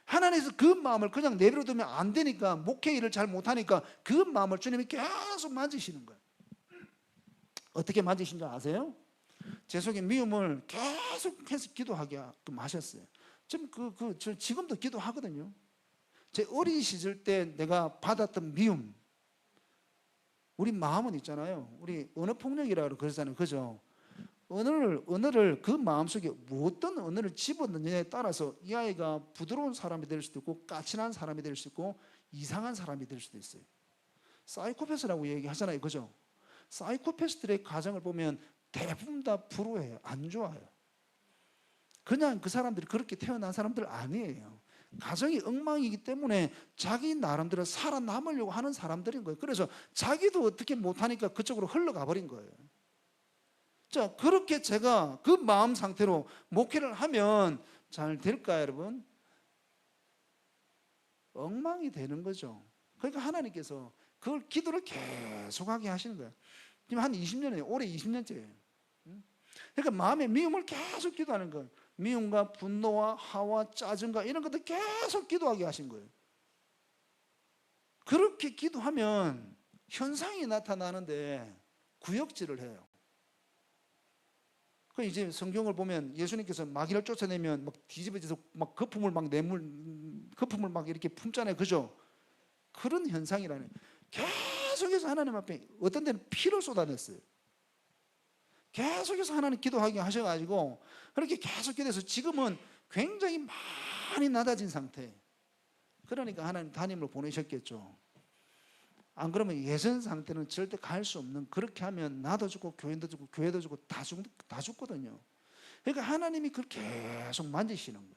하나님께서 그 마음을 그냥 내버려두면 안 되니까, 목회 일을 잘 못하니까 그 마음을 주님이 계속 만지시는 거예요. 어떻게 만지신 줄 아세요? 제 속에 미움을 계속해서 기도하게 하셨어요. 저 지금도 기도하거든요. 제 어린 시절 때 내가 받았던 미움, 우리 마음은 있잖아요. 우리 언어 폭력이라고 그러잖아요. 그죠? 언어를 그 마음속에 어떤 언어를 집어넣느냐에 따라서 이 아이가 부드러운 사람이 될 수도 있고 까칠한 사람이 될 수 있고 이상한 사람이 될 수도 있어요. 사이코패스라고 얘기하잖아요. 그죠? 사이코패스들의 가정을 보면 대부분 다 불우해요. 안 좋아요. 그냥 그 사람들이 그렇게 태어난 사람들 아니에요. 가정이 엉망이기 때문에 자기 나름대로 살아남으려고 하는 사람들인 거예요. 그래서 자기도 어떻게 못하니까 그쪽으로 흘러가 버린 거예요. 자, 그렇게 제가 그 마음 상태로 목회를 하면 잘 될까요, 여러분? 엉망이 되는 거죠. 그러니까 하나님께서 그걸 기도를 계속하게 하시는 거예요. 지금 한 20년이에요. 올해 20년째예요. 그러니까 마음의 미움을 계속 기도하는 거예요. 미움과 분노와 화와 짜증과 이런 것들 계속 기도하게 하신 거예요. 그렇게 기도하면 현상이 나타나는데 구역질을 해요. 그 이제 성경을 보면 예수님께서 마귀를 쫓아내면 막 뒤집어져서 막 거품을 막 이렇게 품잖아요. 그죠? 그런 현상이라는 계속해서 하나님 앞에 어떤 데는 피를 쏟아냈어요. 계속해서 하나님 기도하게 하셔가지고 그렇게 계속 기도해서 지금은 굉장히 많이 낮아진 상태. 그러니까 하나님 담임을 보내셨겠죠. 안 그러면 예전 상태는 절대 갈 수 없는, 그렇게 하면 나도 죽고 교회도 죽고 다 죽거든요. 그러니까 하나님이 그걸 계속 만지시는 거예요.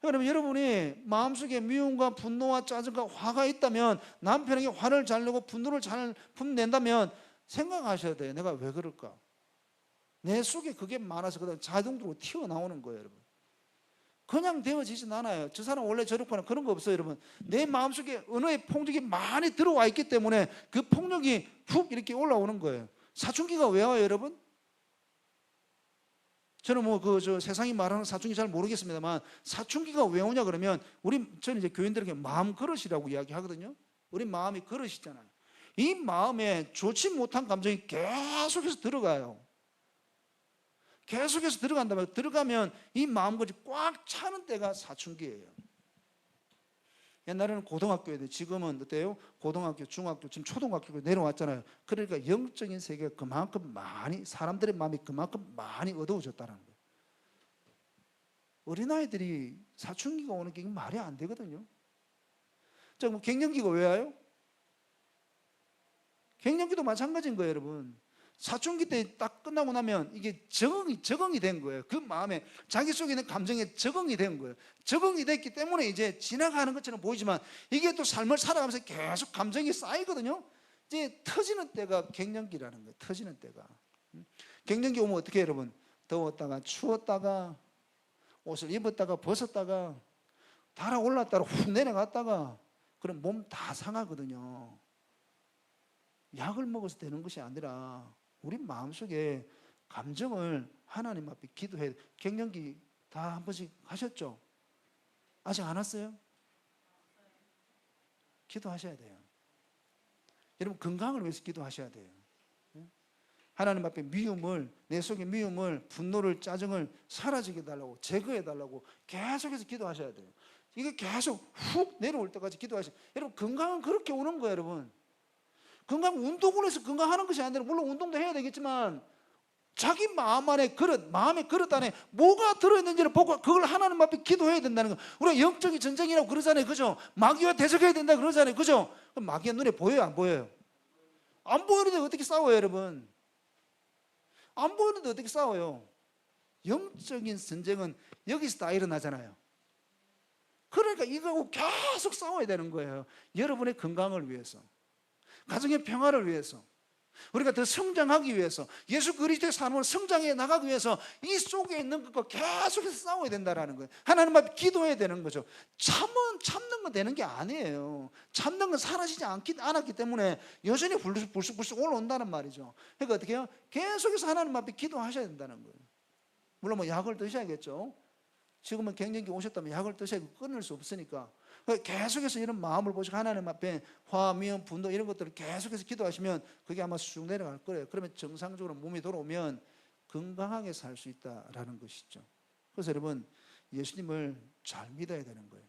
그러면 여러분이 마음속에 미움과 분노와 짜증과 화가 있다면, 남편에게 화를 잘 내고 분노를 잘 품낸다면 생각하셔야 돼요. 내가 왜 그럴까? 내 속에 그게 많아서 그다음 자동적으로 튀어나오는 거예요, 여러분. 그냥 되어지진 않아요. 저 사람 원래 저렇거나 그런 거 없어요, 여러분. 내 마음속에 언어의 폭력이 많이 들어와 있기 때문에 그 폭력이 훅 이렇게 올라오는 거예요. 사춘기가 왜 와요, 여러분? 저는 세상이 말하는 사춘기 잘 모르겠습니다만, 사춘기가 왜 오냐 그러면, 저는 이제 교인들에게 마음 그릇이라고 이야기하거든요. 우리 마음이 그릇이잖아요. 이 마음에 좋지 못한 감정이 계속해서 들어가요. 계속해서 들어간다면, 들어가면 이 마음까지 꽉 차는 때가 사춘기예요. 옛날에는 고등학교에, 지금은 어때요? 고등학교, 중학교, 지금 초등학교 내려왔잖아요. 그러니까 영적인 세계가 그만큼 많이, 사람들의 마음이 그만큼 많이 어두워졌다는 거예요. 어린아이들이 사춘기가 오는 게 말이 안 되거든요. 자, 갱년기가 왜 와요? 갱년기도 마찬가지인 거예요, 여러분. 사춘기 때 딱 끝나고 나면 이게 적응이 된 거예요. 그 마음에, 자기 속에 있는 감정에 적응이 된 거예요. 적응이 됐기 때문에 이제 지나가는 것처럼 보이지만 이게 또 삶을 살아가면서 계속 감정이 쌓이거든요. 이제 터지는 때가 갱년기라는 거예요. 터지는 때가. 갱년기 오면 어떻게 해요, 여러분? 더웠다가 추웠다가 옷을 입었다가 벗었다가 달아올랐다가 훅 내려갔다가 그럼 몸 다 상하거든요. 약을 먹어서 되는 것이 아니라 우리 마음속에 감정을 하나님 앞에 기도해야 돼요. 갱년기 다 한 번씩 하셨죠? 아직 안 왔어요? 기도하셔야 돼요. 여러분 건강을 위해서 기도하셔야 돼요. 하나님 앞에 미움을, 내 속의 미움을, 분노를, 짜증을 사라지게 해달라고, 제거해 달라고 계속해서 기도하셔야 돼요. 이게 계속 훅 내려올 때까지 기도하셔야 돼요. 여러분 건강은 그렇게 오는 거예요, 여러분. 건강, 운동을 해서 건강하는 것이 아니라, 물론 운동도 해야 되겠지만 자기 마음 안에 그릇, 마음의 그릇 안에 뭐가 들어있는지를 보고 그걸 하나님 앞에 기도해야 된다는 거. 우리가 영적인 전쟁이라고 그러잖아요, 그죠? 마귀와 대적해야 된다 그러잖아요, 그죠? 그럼 마귀가 눈에 보여요, 안 보여요? 안 보이는데 어떻게 싸워요, 여러분? 안 보이는데 어떻게 싸워요? 영적인 전쟁은 여기서 다 일어나잖아요. 그러니까 이거하고 계속 싸워야 되는 거예요. 여러분의 건강을 위해서, 가정의 평화를 위해서, 우리가 더 성장하기 위해서, 예수 그리스도의 삶을 성장해 나가기 위해서 이 속에 있는 것과 계속해서 싸워야 된다는 거예요. 하나님 앞에 기도해야 되는 거죠. 참는 건 되는 게 아니에요. 참는 건 사라지지 않았기 때문에 여전히 불쑥불쑥 올라온다는 말이죠. 그러니까 어떻게 해요? 계속해서 하나님 앞에 기도하셔야 된다는 거예요. 물론 뭐 약을 드셔야겠죠. 지금은 갱년기 오셨다면 약을 드셔야 끊을 수 없으니까 계속해서 이런 마음을 보시고 하나님 앞에 화, 미움, 분노 이런 것들을 계속해서 기도하시면 그게 아마 쑥 내려갈 거예요. 그러면 정상적으로 몸이 돌아오면 건강하게 살 수 있다라는 것이죠. 그래서 여러분 예수님을 잘 믿어야 되는 거예요.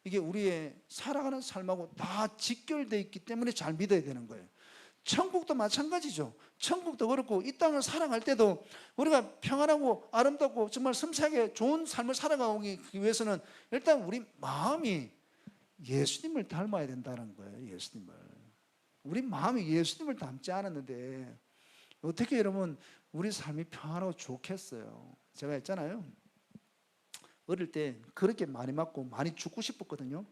이게 우리의 살아가는 삶하고 다 직결되어 있기 때문에 잘 믿어야 되는 거예요. 천국도 마찬가지죠. 천국도 그렇고 이 땅을 살아갈 때도 우리가 평안하고 아름답고 정말 섬세하게 좋은 삶을 살아가기 위해서는 일단 우리 마음이 예수님을 닮아야 된다는 거예요. 예수님을. 우리 마음이 예수님을 닮지 않았는데 어떻게 여러분 우리 삶이 평안하고 좋겠어요. 제가 했잖아요. 어릴 때 그렇게 많이 맞고 많이 죽고 싶었거든요.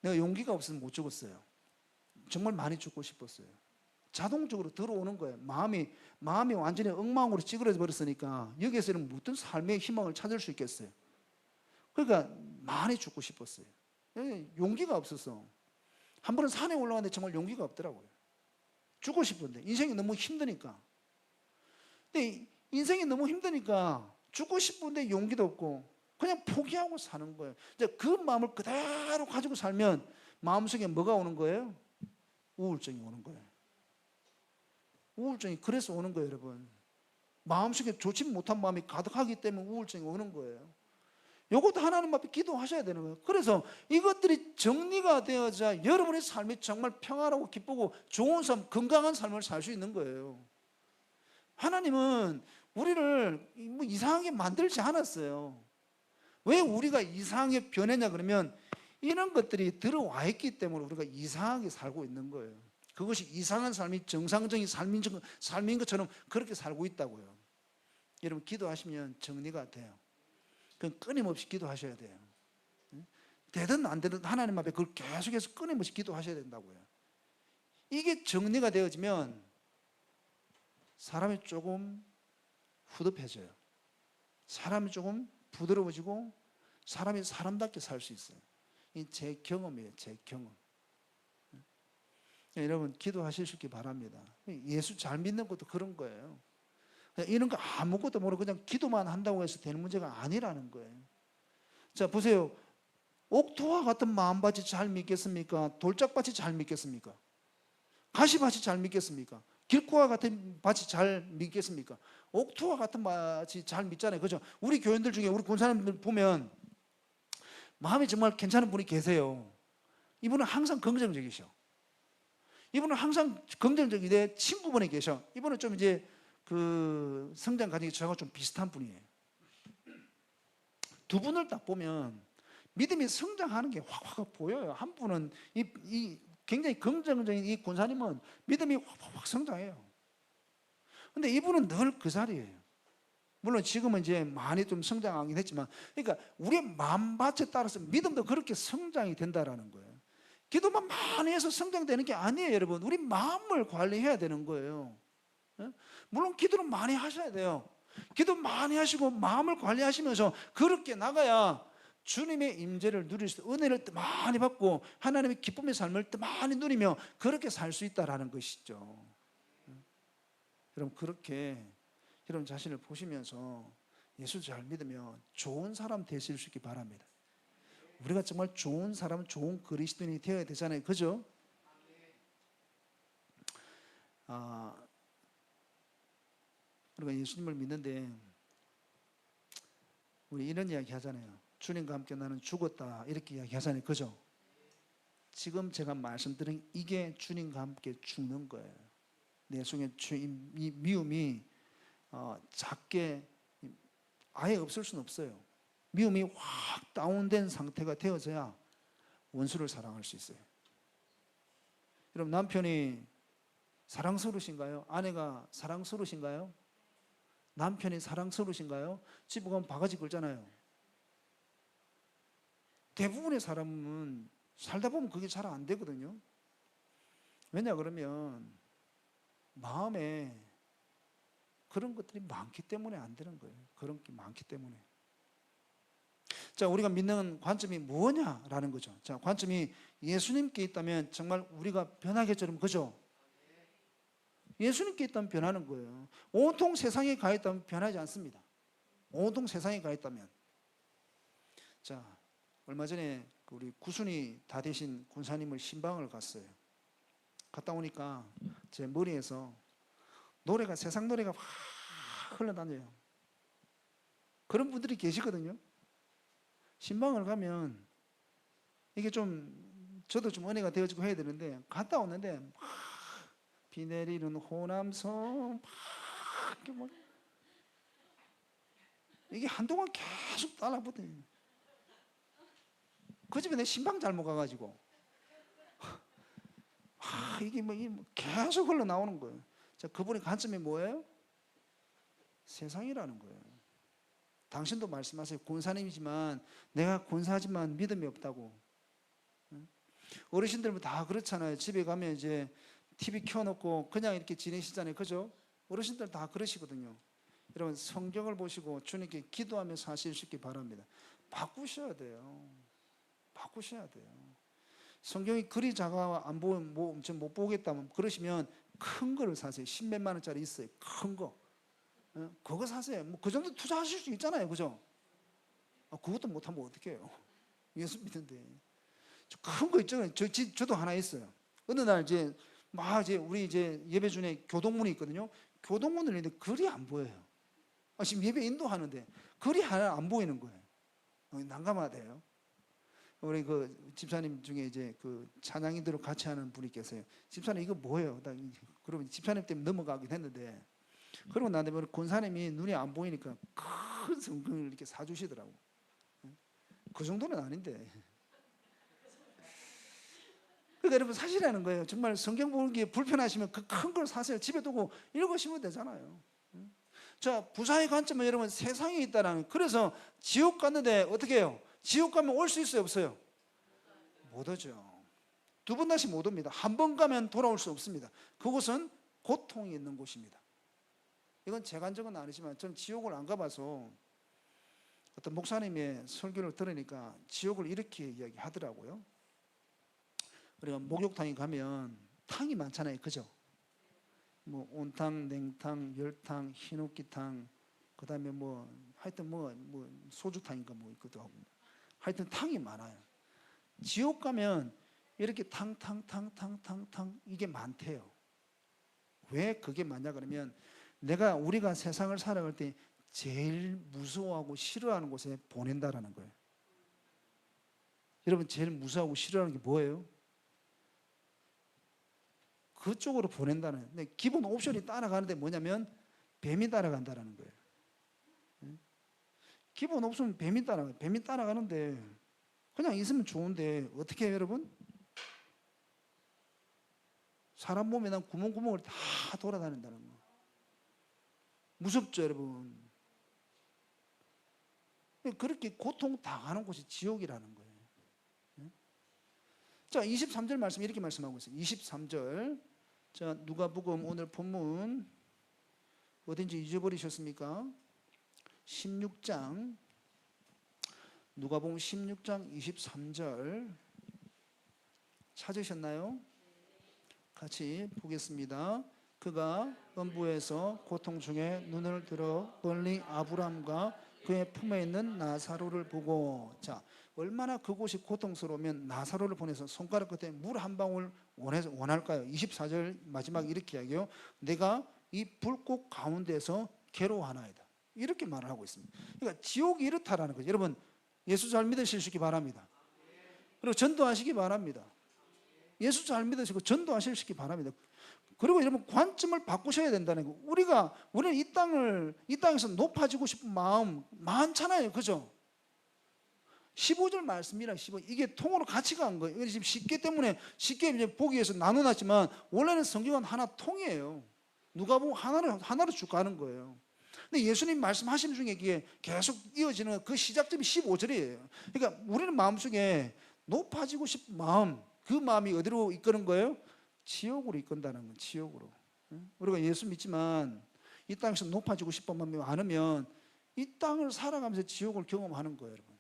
내가 용기가 없어서 못 죽었어요. 정말 많이 죽고 싶었어요. 자동적으로 들어오는 거예요. 마음이 완전히 엉망으로 찌그러져 버렸으니까 여기에서는 무슨 삶의 희망을 찾을 수 있겠어요. 그러니까 많이 죽고 싶었어요. 용기가 없어서. 한 번은 산에 올라갔는데 정말 용기가 없더라고요. 죽고 싶은데 인생이 너무 힘드니까. 근데 인생이 너무 힘드니까 죽고 싶은데 용기도 없고 그냥 포기하고 사는 거예요. 이제 그 마음을 그대로 가지고 살면 마음속에 뭐가 오는 거예요? 우울증이 오는 거예요. 우울증이 그래서 오는 거예요, 여러분. 마음속에 좋지 못한 마음이 가득하기 때문에 우울증이 오는 거예요. 이것도 하나님 앞에 기도하셔야 되는 거예요. 그래서 이것들이 정리가 되어야 여러분의 삶이 정말 평안하고 기쁘고 좋은 삶, 건강한 삶을 살 수 있는 거예요. 하나님은 우리를 뭐 이상하게 만들지 않았어요. 왜 우리가 이상하게 변했냐 그러면 이런 것들이 들어와 있기 때문에 우리가 이상하게 살고 있는 거예요. 그것이 이상한 삶이 정상적인 삶인 것처럼 그렇게 살고 있다고요. 여러분 기도하시면 정리가 돼요. 그럼 끊임없이 기도하셔야 돼요. 되든 안 되든 하나님 앞에 그걸 계속해서 끊임없이 기도하셔야 된다고요. 이게 정리가 되어지면 사람이 조금 후덥해져요. 사람이 조금 부드러워지고 사람이 사람답게 살 수 있어요. 이 제 경험이에요. 제 경험. 여러분 기도하실 수 있기 바랍니다. 예수 잘 믿는 것도 그런 거예요. 이런 거 아무것도 모르고 그냥 기도만 한다고 해서 되는 문제가 아니라는 거예요. 자 보세요. 옥토와 같은 마음밭이 잘 믿겠습니까? 돌짝밭이 잘 믿겠습니까? 가시밭이 잘 믿겠습니까? 길고와 같은 밭이 잘 믿겠습니까? 옥토와 같은 밭이 잘 믿잖아요. 그죠? 우리 교인들 중에 우리 권사님들 보면 마음이 정말 괜찮은 분이 계세요. 이분은 항상 긍정적이셔. 이분은 항상 긍정적인데 친구분이 계셔. 이분은 좀 이제 그 성장 과정이 저하고 좀 비슷한 분이에요. 두 분을 딱 보면 믿음이 성장하는 게 확확 보여요. 한 분은 굉장히 긍정적인 이 권사님은 믿음이 확 성장해요. 근데 이분은 늘 그 자리예요. 물론 지금은 이제 많이 좀 성장하긴 했지만, 그러니까 우리의 마음밭에 따라서 믿음도 그렇게 성장이 된다라는 거예요. 기도만 많이 해서 성장되는 게 아니에요, 여러분. 우리 마음을 관리해야 되는 거예요. 물론 기도는 많이 하셔야 돼요. 기도 많이 하시고 마음을 관리하시면서 그렇게 나가야 주님의 임재를 누릴 수, 은혜를 많이 받고 하나님의 기쁨의 삶을 많이 누리며 그렇게 살 수 있다라는 것이죠. 여러분 그렇게 여러분 자신을 보시면서 예수 잘 믿으면 좋은 사람 되실 수 있기 바랍니다. 우리가 정말 좋은 사람, 좋은 그리스도인이 되어야 되잖아요. 그죠? 우리가 예수님을 믿는데 우리 이런 이야기 하잖아요. 주님과 함께 나는 죽었다 이렇게 이야기 하잖아요. 그죠? 지금 제가 말씀드린 이게 주님과 함께 죽는 거예요. 내 속에 이 미움이 작게 아예 없을 수는 없어요. 미움이 확 다운된 상태가 되어져야 원수를 사랑할 수 있어요. 여러분 남편이 사랑스러우신가요? 아내가 사랑스러우신가요? 남편이 사랑스러우신가요? 집에 가면 바가지 긁잖아요. 대부분의 사람은 살다 보면 그게 잘 안 되거든요. 왜냐 그러면 마음에 그런 것들이 많기 때문에 안 되는 거예요. 그런 게 많기 때문에. 자, 우리가 믿는 관점이 뭐냐라는 거죠. 자, 관점이 예수님께 있다면 정말 우리가 변하겠죠. 그죠? 예수님께 있다면 변하는 거예요. 온통 세상에 가 있다면 변하지 않습니다. 온통 세상에 가 있다면. 자, 얼마 전에 우리 구순이 다 되신 권사님을 신방을 갔어요. 갔다 오니까 제 머리에서 노래가, 세상 노래가 확 흘러다녀요. 그런 분들이 계시거든요. 신방을 가면 이게 좀 저도 좀 은혜가 되어지고 해야 되는데 갔다 왔는데 막 비 내리는 호남선 막 이렇게 막 이게 한동안 계속 달라붙어요. 그 집에 내 신방 잘못 가가지고 이게 뭐 계속 흘러나오는 거예요. 자, 그분의 관점이 뭐예요? 세상이라는 거예요. 당신도 말씀하세요. 권사님이지만 내가 권사지만 믿음이 없다고. 어르신들 다 그렇잖아요. 집에 가면 이제 TV 켜놓고 그냥 이렇게 지내시잖아요. 그죠? 어르신들 다 그러시거든요. 여러분 성경을 보시고 주님께 기도하면서 하실 수 있기 바랍니다. 바꾸셔야 돼요. 바꾸셔야 돼요. 성경이 글이 작아 안 보면 못 보겠다면 그러시면 큰 거를 사세요. 10몇만 원짜리 있어요. 큰 거. 그거 사세요. 뭐 그 정도 투자하실 수 있잖아요. 그죠? 그것도 못하면 어떡해요. 예수 믿는데. 큰 거 있잖아요. 저도 하나 있어요. 어느 날 이제 우리 예배 중에 교동문이 있거든요. 교동문을 있는데 글이 안 보여요. 지금 예배 인도하는데 글이 하나 안 보이는 거예요. 난감하대요. 우리 그 집사님 중에 이제 그 찬양인들을 같이 하는 분이 계세요. 집사님 이거 뭐예요? 그러면 집사님 때문에 넘어가긴 했는데 그러고 나한테 권사님이 눈이 안 보이니까 큰 성경을 이렇게 사주시더라고. 그 정도는 아닌데. 그러니까 여러분 사실이라는 거예요. 정말 성경 보기 불편하시면 그 큰 걸 사세요. 집에 두고 읽으시면 되잖아요. 자, 부자의 관점은 여러분 세상에 있다라는. 그래서 지옥 갔는데 어떻게 해요? 지옥 가면 올 수 있어요, 없어요? 못 오죠. 두 번 다시 못 옵니다. 한 번 가면 돌아올 수 없습니다. 그곳은 고통이 있는 곳입니다. 이건 제 간증은 아니지만 저는 지옥을 안 가봐서 어떤 목사님의 설교를 들으니까 지옥을 이렇게 이야기하더라고요. 우리가 목욕탕에 가면 탕이 많잖아요. 그죠? 뭐 온탕, 냉탕, 열탕, 흰옥기탕, 그 다음에 하여튼 소주탕인가 있기도 하고. 하여튼 탕이 많아요. 지옥 가면 이렇게 탕 이게 많대요. 왜 그게 많냐 그러면 우리가 세상을 살아갈 때 제일 무서워하고 싫어하는 곳에 보낸다라는 거예요. 여러분 제일 무서워하고 싫어하는 게 뭐예요? 그쪽으로 보낸다는. 근데 기본 옵션이 따라가는데 뭐냐면 뱀이 따라간다라는 거예요. 기본 옵션은 뱀이 따라가는데 그냥 있으면 좋은데 어떻게 해요, 여러분? 사람 몸에 난 구멍을 다 돌아다닌다는 거. 무섭죠, 여러분? 그렇게 고통 당하는 곳이 지옥이라는 거예요. 자, 23절 말씀 이렇게 말씀하고 있어요. 23절. 자, 누가복음 오늘 본문 어딘지 잊어버리셨습니까? 16장. 누가복음 16장 23절. 찾으셨나요? 같이 보겠습니다. 그가 음부에서 고통 중에 눈을 들어 멀리 아브람과 그의 품에 있는 나사로를 보고. 자, 얼마나 그곳이 고통스러우면 나사로를 보내서 손가락 끝에 물 한 방울 원할까요? 24절 마지막 이렇게 이야기해요. 내가 이 불꽃 가운데서 괴로워하나이다. 이렇게 말을 하고 있습니다. 그러니까 지옥이 이렇다라는 거죠. 여러분 예수 잘 믿으시기 바랍니다. 그리고 전도하시기 바랍니다. 예수 잘 믿으시고 전도하시기 바랍니다. 그리고 여러분 관점을 바꾸셔야 된다는 거. 우리는 이 땅에서 높아지고 싶은 마음 많잖아요. 그죠? 15절 말씀이랑 15 이게 통으로 같이 간 거예요. 지금 쉽게 이제 보기 위해서 나눠놨지만 원래는 성경은 하나 통이에요. 누가 보면 하나로 쭉 가는 거예요. 근데 예수님 말씀하신 중에 이게 계속 이어지는 그 시작점이 15절이에요. 그러니까 우리는 마음속에 높아지고 싶은 마음, 그 마음이 어디로 이끄는 거예요? 지옥으로 이끈다는 거예요. 지옥으로. 우리가 예수 믿지만 이 땅에서 높아지고 싶은 마음이 많으면 이 땅을 살아가면서 지옥을 경험하는 거예요, 여러분.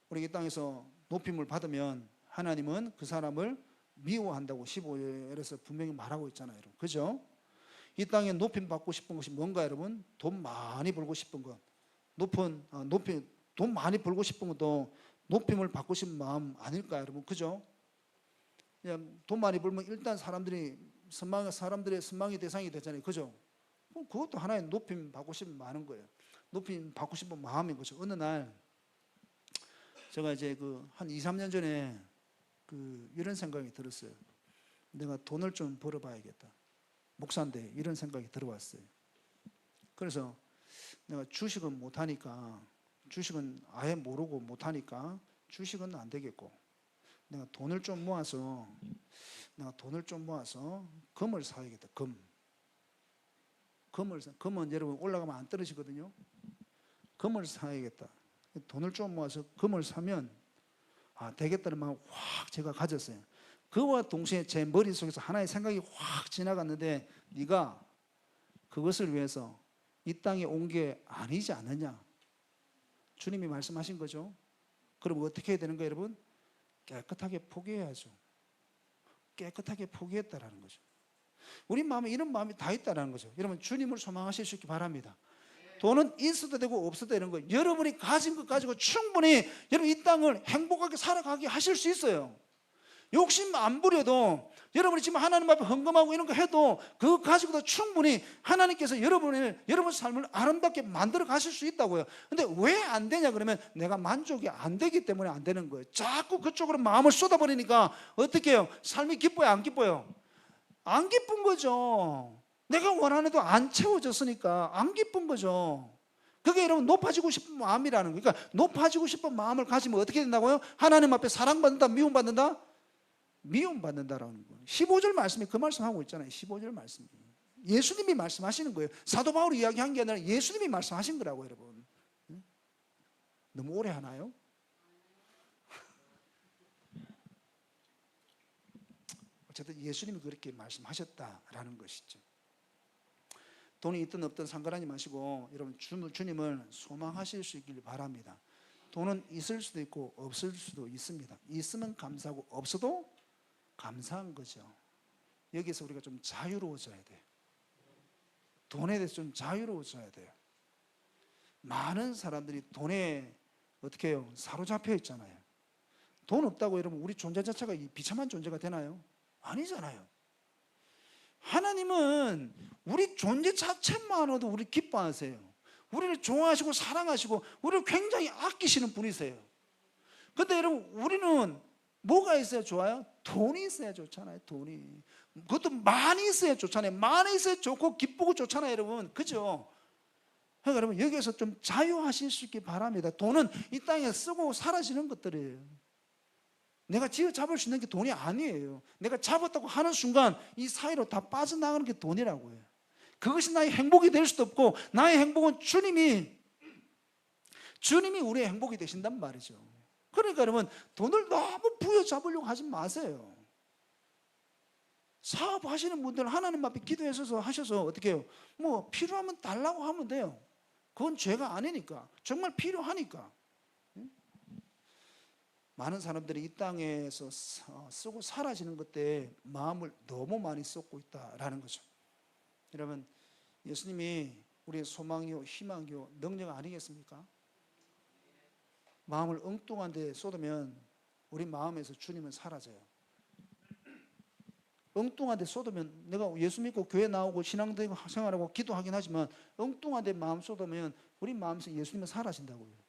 우리 이 땅에서 높임을 받으면 하나님은 그 사람을 미워한다고 15절에서 분명히 말하고 있잖아요, 여러분. 그죠? 이 땅에 높임 받고 싶은 것이 뭔가, 여러분? 돈 많이 벌고 싶은 것. 돈 많이 벌고 싶은 것도 높임을 받고 싶은 마음 아닐까요, 여러분? 그죠? 그냥 돈 많이 벌면 일단 사람들의 선망의 대상이 되잖아요. 그죠? 그것도 하나의 높임 받고 싶은 많은 거예요. 높임 받고 싶은 마음인 거죠. 어느 날 제가 이제 한 2, 3년 전에 이런 생각이 들었어요. 내가 돈을 좀 벌어봐야겠다. 목사인데 이런 생각이 들어왔어요. 그래서 내가 주식은 못하니까, 주식은 아예 모르고 못하니까 주식은 안 되겠고, 내가 돈을 좀 모아서 금을 사야겠다. 금은 여러분 올라가면 안 떨어지거든요. 금을 사야겠다. 돈을 좀 모아서 금을 사면 되겠다는 마음을 확 제가 가졌어요. 그와 동시에 제 머릿속에서 하나의 생각이 확 지나갔는데, 네가 그것을 위해서 이 땅에 온 게 아니지 않느냐. 주님이 말씀하신 거죠. 그럼 어떻게 해야 되는 거예요, 여러분? 깨끗하게 포기해야죠. 깨끗하게 포기했다라는 거죠. 우리 마음에 이런 마음이 다 있다라는 거죠. 여러분, 주님을 소망하실 수 있기 바랍니다. 돈은 있어도 되고 없어도 되는 거예요. 여러분이 가진 것 가지고 충분히 여러분 이 땅을 행복하게 살아가게 하실 수 있어요. 욕심 안 부려도, 여러분이 지금 하나님 앞에 헌금하고 이런 거 해도 그거 가지고도 충분히 하나님께서 여러분 삶을 아름답게 만들어 가실 수 있다고요. 근데 왜 안 되냐 그러면 내가 만족이 안 되기 때문에 안 되는 거예요. 자꾸 그쪽으로 마음을 쏟아버리니까 어떻게 해요? 삶이 기뻐요, 안 기뻐요? 안 기쁜 거죠. 내가 원하는데도 안 채워졌으니까 안 기쁜 거죠. 그게 여러분 높아지고 싶은 마음이라는 거예요. 그러니까 높아지고 싶은 마음을 가지면 어떻게 된다고요? 하나님 앞에 사랑받는다, 미움받는다? 미움받는다라는 거예요. 15절 말씀이 그 말씀하고 있잖아요. 15절 말씀이 예수님이 말씀하시는 거예요. 사도 바울이 이야기한 게 아니라 예수님이 말씀하신 거라고. 여러분, 너무 오래 하나요? 어쨌든 예수님이 그렇게 말씀하셨다라는 것이죠. 돈이 있든 없든 상관하지 마시고 여러분 주님을 소망하실 수 있길 바랍니다. 돈은 있을 수도 있고 없을 수도 있습니다. 있으면 감사하고 없어도 감사한 거죠. 여기서 우리가 좀 자유로워져야 돼요. 돈에 대해서 좀 자유로워져야 돼요. 많은 사람들이 돈에 어떻게 해요? 사로잡혀 있잖아요. 돈 없다고 여러분 우리 존재 자체가 비참한 존재가 되나요? 아니잖아요. 하나님은 우리 존재 자체만으로도 우리 기뻐하세요. 우리를 좋아하시고 사랑하시고 우리를 굉장히 아끼시는 분이세요. 그런데 여러분 우리는 뭐가 있어야 좋아요? 돈이 있어야 좋잖아요. 돈이. 그것도 많이 있어야 좋잖아요. 많이 있어야 좋고 기쁘고 좋잖아요. 여러분, 그죠? 그러니까 여러분 여기에서 좀 자유하실 수 있기 바랍니다. 돈은 이 땅에 쓰고 사라지는 것들이에요. 내가 쥐어잡을 수 있는 게 돈이 아니에요. 내가 잡았다고 하는 순간 이 사이로 다 빠져나가는 게 돈이라고 해요. 그것이 나의 행복이 될 수도 없고, 나의 행복은 주님이 우리의 행복이 되신단 말이죠. 그러니까 여러분 돈을 너무 부여잡으려고 하지 마세요. 사업하시는 분들은 하나님 앞에 기도해서 하셔서 어떻게 해요? 뭐 필요하면 달라고 하면 돼요. 그건 죄가 아니니까. 정말 필요하니까. 많은 사람들이 이 땅에서 쓰고 사라지는 것 때문에 마음을 너무 많이 쏟고 있다라는 거죠. 여러분, 예수님이 우리의 소망이요 희망이요 능력 아니겠습니까? 마음을 엉뚱한 데 쏟으면 우리 마음에서 주님은 사라져요. 엉뚱한 데 쏟으면, 내가 예수 믿고 교회 나오고 신앙생활하고 기도하긴 하지만 엉뚱한 데 마음 쏟으면 우리 마음에서 예수님은 사라진다고요.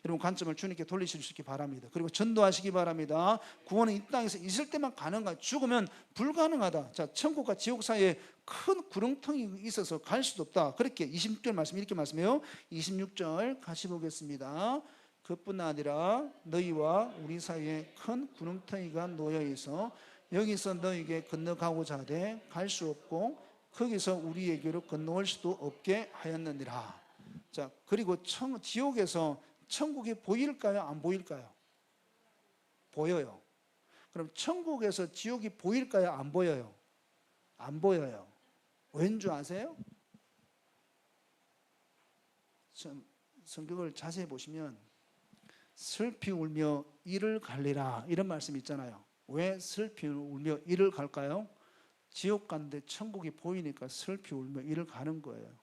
여러분 관점을 주님께 돌리실 수 있기 바랍니다. 그리고 전도하시기 바랍니다. 구원은 이 땅에서 있을 때만 가능하다. 죽으면 불가능하다. 자, 천국과 지옥 사이에 큰 구렁텅이 있어서 갈 수도 없다. 그렇게 26절 말씀 이렇게 말씀해요. 26절 같이 보겠습니다. 그뿐 아니라 너희와 우리 사이에 큰 구렁텅이가 놓여 있어 여기서 너희에게 건너가고자 하되 갈 수 없고 거기서 우리에게로 건너올 수도 없게 하였느니라. 자, 그리고 지옥에서 천국이 보일까요? 안 보일까요? 보여요. 그럼 천국에서 지옥이 보일까요? 안 보여요? 안 보여요. 왠 줄 아세요? 성경을 자세히 보시면 슬피 울며 이를 갈리라 이런 말씀이 있잖아요. 왜 슬피 울며 이를 갈까요? 지옥 가는데 천국이 보이니까 슬피 울며 이를 가는 거예요.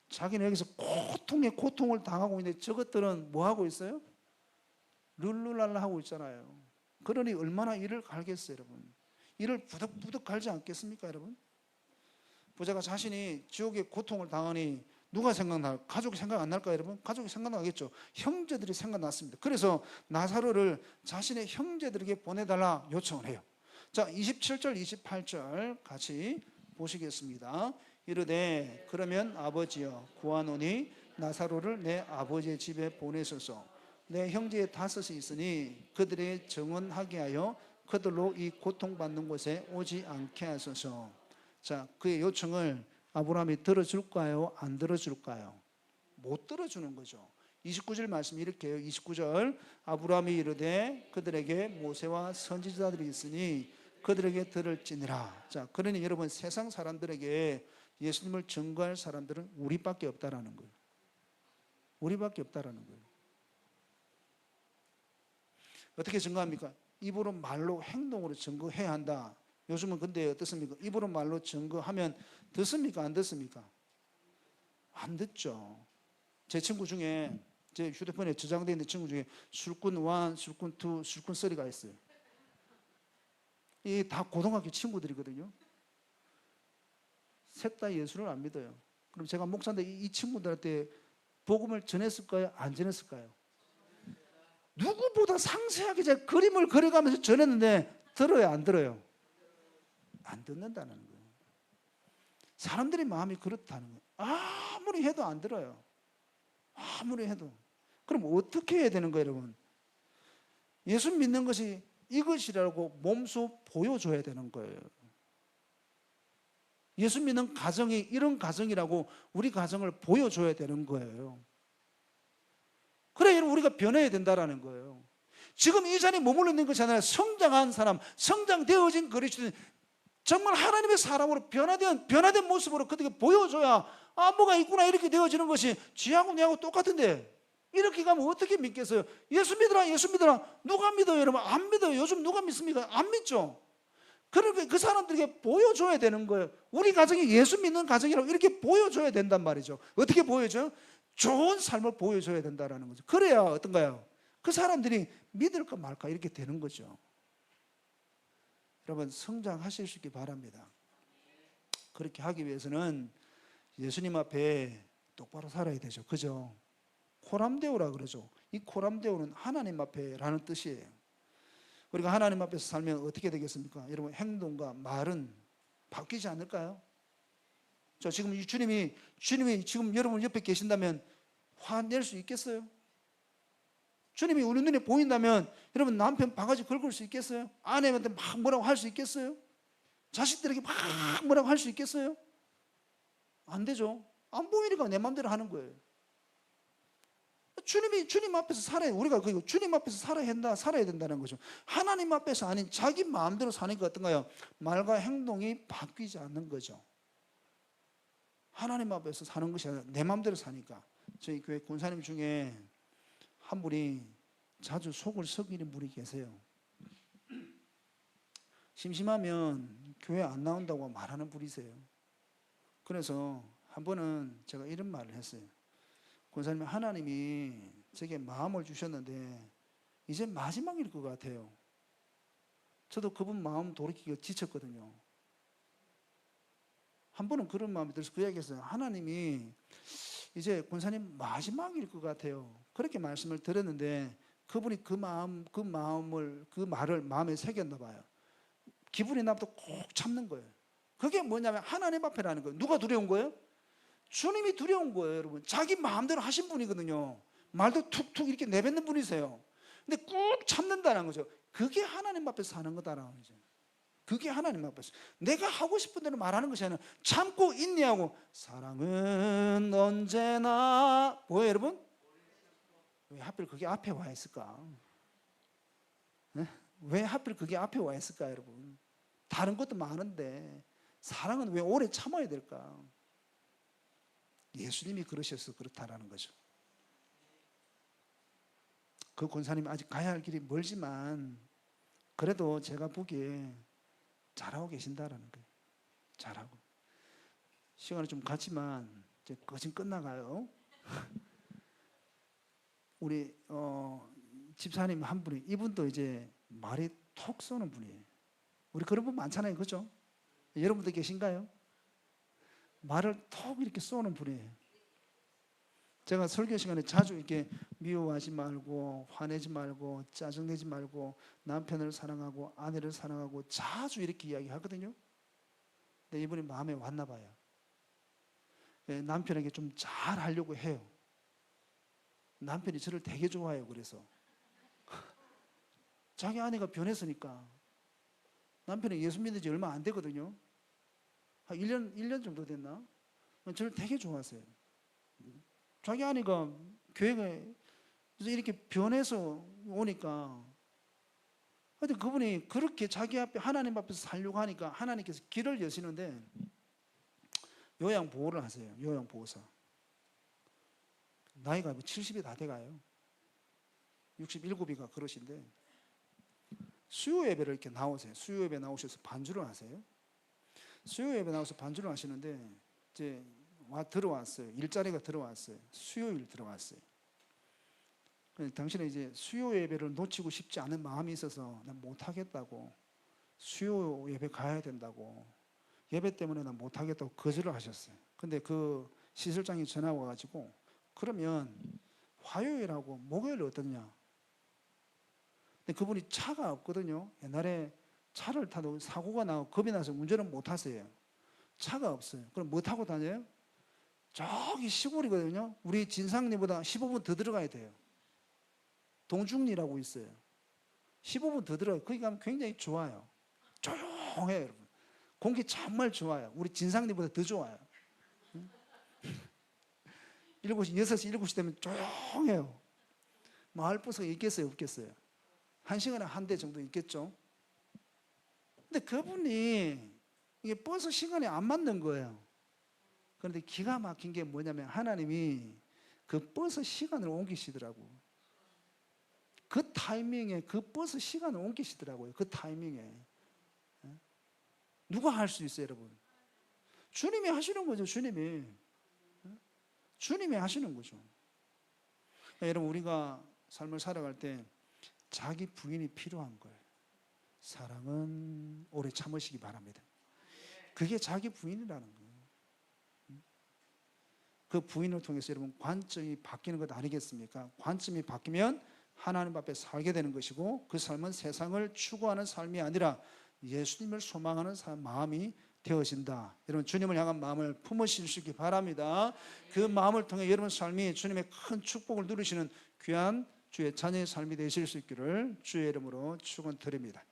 자기는 여기서 고통에 고통을 당하고 있는데 저것들은 뭐 하고 있어요? 룰루랄라 하고 있잖아요. 그러니 얼마나 이를 갈겠어요, 여러분. 이를 부득부득 갈지 않겠습니까, 여러분? 부자가 자신이 지옥의 고통을 당하니 누가 생각나? 가족이 생각 안 날까요, 여러분? 가족이 생각나겠죠. 형제들이 생각났습니다. 그래서 나사로를 자신의 형제들에게 보내달라 요청을 해요. 자, 27절, 28절 같이 보시겠습니다. 이르되 그러면 아버지여 구하노니 나사로를 내 아버지의 집에 보내소서. 내 형제 다섯이 있으니 그들의 정언하게 하여 그들로 이 고통받는 곳에 오지 않게 하소서. 자, 그의 요청을 아브라함이 들어줄까요? 안 들어줄까요? 못 들어주는 거죠. 29절 말씀 이렇게 해요. 29절 아브라함이 이르되 그들에게 모세와 선지자들이 있으니 그들에게 들을지니라. 자, 그러니 여러분 세상 사람들에게 예수님을 증거할 사람들은 우리밖에 없다라는 거예요. 우리밖에 없다라는 거예요. 어떻게 증거합니까? 입으로 말로 행동으로 증거해야 한다. 요즘은 근데 어떻습니까? 입으로 말로 증거하면 듣습니까? 안 듣습니까? 안 듣죠. 제 친구 중에 제 휴대폰에 저장되어 있는 친구 중에 술꾼 1, 술꾼 2, 술꾼 3가 있어요. 이 다 고등학교 친구들이거든요. 셋 다 예수를 안 믿어요. 그럼 제가 목사인데 이 친구들한테 복음을 전했을까요? 안 전했을까요? 누구보다 상세하게 제가 그림을 그려가면서 전했는데 들어요? 안 들어요? 안 듣는다는 거예요. 사람들의 마음이 그렇다는 거예요. 아무리 해도 안 들어요. 아무리 해도. 그럼 어떻게 해야 되는 거예요, 여러분? 예수 믿는 것이 이것이라고 몸소 보여줘야 되는 거예요. 예수 믿는 가정이 이런 가정이라고 우리 가정을 보여줘야 되는 거예요. 그래, 우리가 변해야 된다는 거예요. 지금 이 자리에 머물러 있는 것이 아니라 성장한 사람, 성장되어진 그리스도인, 정말 하나님의 사람으로 변화된 모습으로 그들에게 보여줘야 뭐가 있구나 이렇게 되어지는 것이 쥐하고 내하고 똑같은데 이렇게 가면 어떻게 믿겠어요? 예수 믿으라, 예수 믿으라. 누가 믿어요, 여러분? 안 믿어요. 요즘 누가 믿습니까? 안 믿죠. 그러니까 그 사람들에게 보여줘야 되는 거예요. 우리 가정이 예수 믿는 가정이라고 이렇게 보여줘야 된단 말이죠. 어떻게 보여줘요? 좋은 삶을 보여줘야 된다는 거죠. 그래야 어떤가요? 그 사람들이 믿을까 말까 이렇게 되는 거죠. 여러분 성장하실 수 있기 바랍니다. 그렇게 하기 위해서는 예수님 앞에 똑바로 살아야 되죠. 그죠? 코람데오라 그러죠. 이 코람데오는 하나님 앞에라는 뜻이에요. 우리가 하나님 앞에서 살면 어떻게 되겠습니까? 여러분 행동과 말은 바뀌지 않을까요? 자, 지금 이 주님이 지금 여러분 옆에 계신다면 화낼 수 있겠어요? 주님이 우리 눈에 보인다면 여러분 남편 바가지 긁을 수 있겠어요? 아내한테 막 뭐라고 할 수 있겠어요? 자식들에게 막 뭐라고 할 수 있겠어요? 안 되죠. 안 보이니까 내 마음대로 하는 거예요. 주님 앞에서 살아야, 우리가 그 주님 앞에서 살아야 된다는 거죠. 하나님 앞에서 아닌 자기 마음대로 사는 게 어떤가요? 말과 행동이 바뀌지 않는 거죠. 하나님 앞에서 사는 것이 아니라 내 마음대로 사니까. 저희 교회 권사님 중에 한 분이 자주 속을 썩이는 분이 계세요. 심심하면 교회 안 나온다고 말하는 분이세요. 그래서 한 번은 제가 이런 말을 했어요. 권사님, 하나님이 제게 마음을 주셨는데 이제 마지막일 것 같아요. 저도 그분 마음 돌이키기가 지쳤거든요. 한 번은 그런 마음이 들어서 그 이야기했어요. 하나님이 이제 권사님 마지막일 것 같아요. 그렇게 말씀을 드렸는데 그분이 그 말을 마음에 새겼나 봐요. 기분이 나빠도 꼭 참는 거예요. 그게 뭐냐면 하나님 앞에라는 거예요. 누가 두려운 거예요? 주님이 두려운 거예요, 여러분. 자기 마음대로 하신 분이거든요. 말도 툭툭 이렇게 내뱉는 분이세요. 근데 꾹 참는다는 거죠. 그게 하나님 앞에서 사는 거다라는 거죠. 그게 하나님 앞에서 내가 하고 싶은 대로 말하는 것이 아니라 참고 인내하고, 사랑은 언제나 뭐예요, 여러분? 왜 하필 그게 앞에 와 있을까? 네? 왜 하필 그게 앞에 와 있을까, 여러분? 다른 것도 많은데 사랑은 왜 오래 참아야 될까? 예수님이 그러셔서 그렇다라는 거죠. 그 권사님이 아직 가야 할 길이 멀지만 그래도 제가 보기에 잘하고 계신다라는 거예요. 잘하고. 시간이 좀 갔지만 이제 거진 끝나가요. 우리 집사님 한 분이, 이분도 이제 말이 톡 쏘는 분이에요. 우리 그런 분 많잖아요, 그렇죠? 여러분도 계신가요? 말을 톡 이렇게 쏘는 분이에요. 제가 설교 시간에 자주 이렇게 미워하지 말고 화내지 말고 짜증내지 말고 남편을 사랑하고 아내를 사랑하고 자주 이렇게 이야기하거든요. 근데 이분이 마음에 왔나 봐요. 남편에게 좀 잘하려고 해요. 남편이 저를 되게 좋아해요. 그래서 자기 아내가 변했으니까. 남편이 예수 믿은 지 얼마 안 되거든요. 한 1년 정도 됐나? 저를 되게 좋아하세요. 자기 아내가 교회에 이렇게 변해서 오니까, 근데 그분이 그렇게 자기 앞에 하나님 앞에서 살려고 하니까 하나님께서 길을 여시는데 요양보호를 하세요. 요양보호사. 나이가 70이 다 돼가요. 67이가 그러신데 수요 예배를 이렇게 나오세요. 수요 예배 나오셔서 반주를 하세요. 수요 예배 나와서 반주를 하시는데 이제 들어왔어요. 일자리가 들어왔어요. 수요일 들어왔어요. 당신은 이제 수요 예배를 놓치고 싶지 않은 마음이 있어서 난 못하겠다고, 수요 예배 가야 된다고, 예배 때문에 난 못하겠다고 거절을 하셨어요. 근데 그 시설장이 전화 와가지고 그러면 화요일하고 목요일 어떠냐? 근데 그분이 차가 없거든요. 옛날에 차를 타도 사고가 나고 겁이 나서 운전을 못 하세요. 차가 없어요. 그럼 뭐 타고 다녀요? 저기 시골이거든요. 우리 진상리보다 15분 더 들어가야 돼요. 동중리라고 있어요. 15분 더 들어가요. 거기 가면 굉장히 좋아요. 조용해요, 여러분. 공기 정말 좋아요. 우리 진상리보다 더 좋아요. 7시, 6시, 7시 되면 조용해요. 마을 버스가 있겠어요, 없겠어요? 1시간에 한 대 정도 있겠죠? 근데 그분이 이게 버스 시간이 안 맞는 거예요. 그런데 기가 막힌 게 뭐냐면 하나님이 그 버스 시간을 옮기시더라고. 그 타이밍에 그 버스 시간을 옮기시더라고요. 그 타이밍에. 누가 할 수 있어요, 여러분? 주님이 하시는 거죠, 주님이. 주님이 하시는 거죠. 여러분, 우리가 삶을 살아갈 때 자기 부인이 필요한 거예요. 사랑은 오래 참으시기 바랍니다. 그게 자기 부인이라는 거예요. 그 부인을 통해서 여러분 관점이 바뀌는 것 아니겠습니까? 관점이 바뀌면 하나님 앞에 살게 되는 것이고 그 삶은 세상을 추구하는 삶이 아니라 예수님을 소망하는 마음이 되어진다. 여러분 주님을 향한 마음을 품으실 수 있기 바랍니다. 그 마음을 통해 여러분 삶이 주님의 큰 축복을 누리시는 귀한 주의 자녀의 삶이 되실 수 있기를 주의 이름으로 축원드립니다.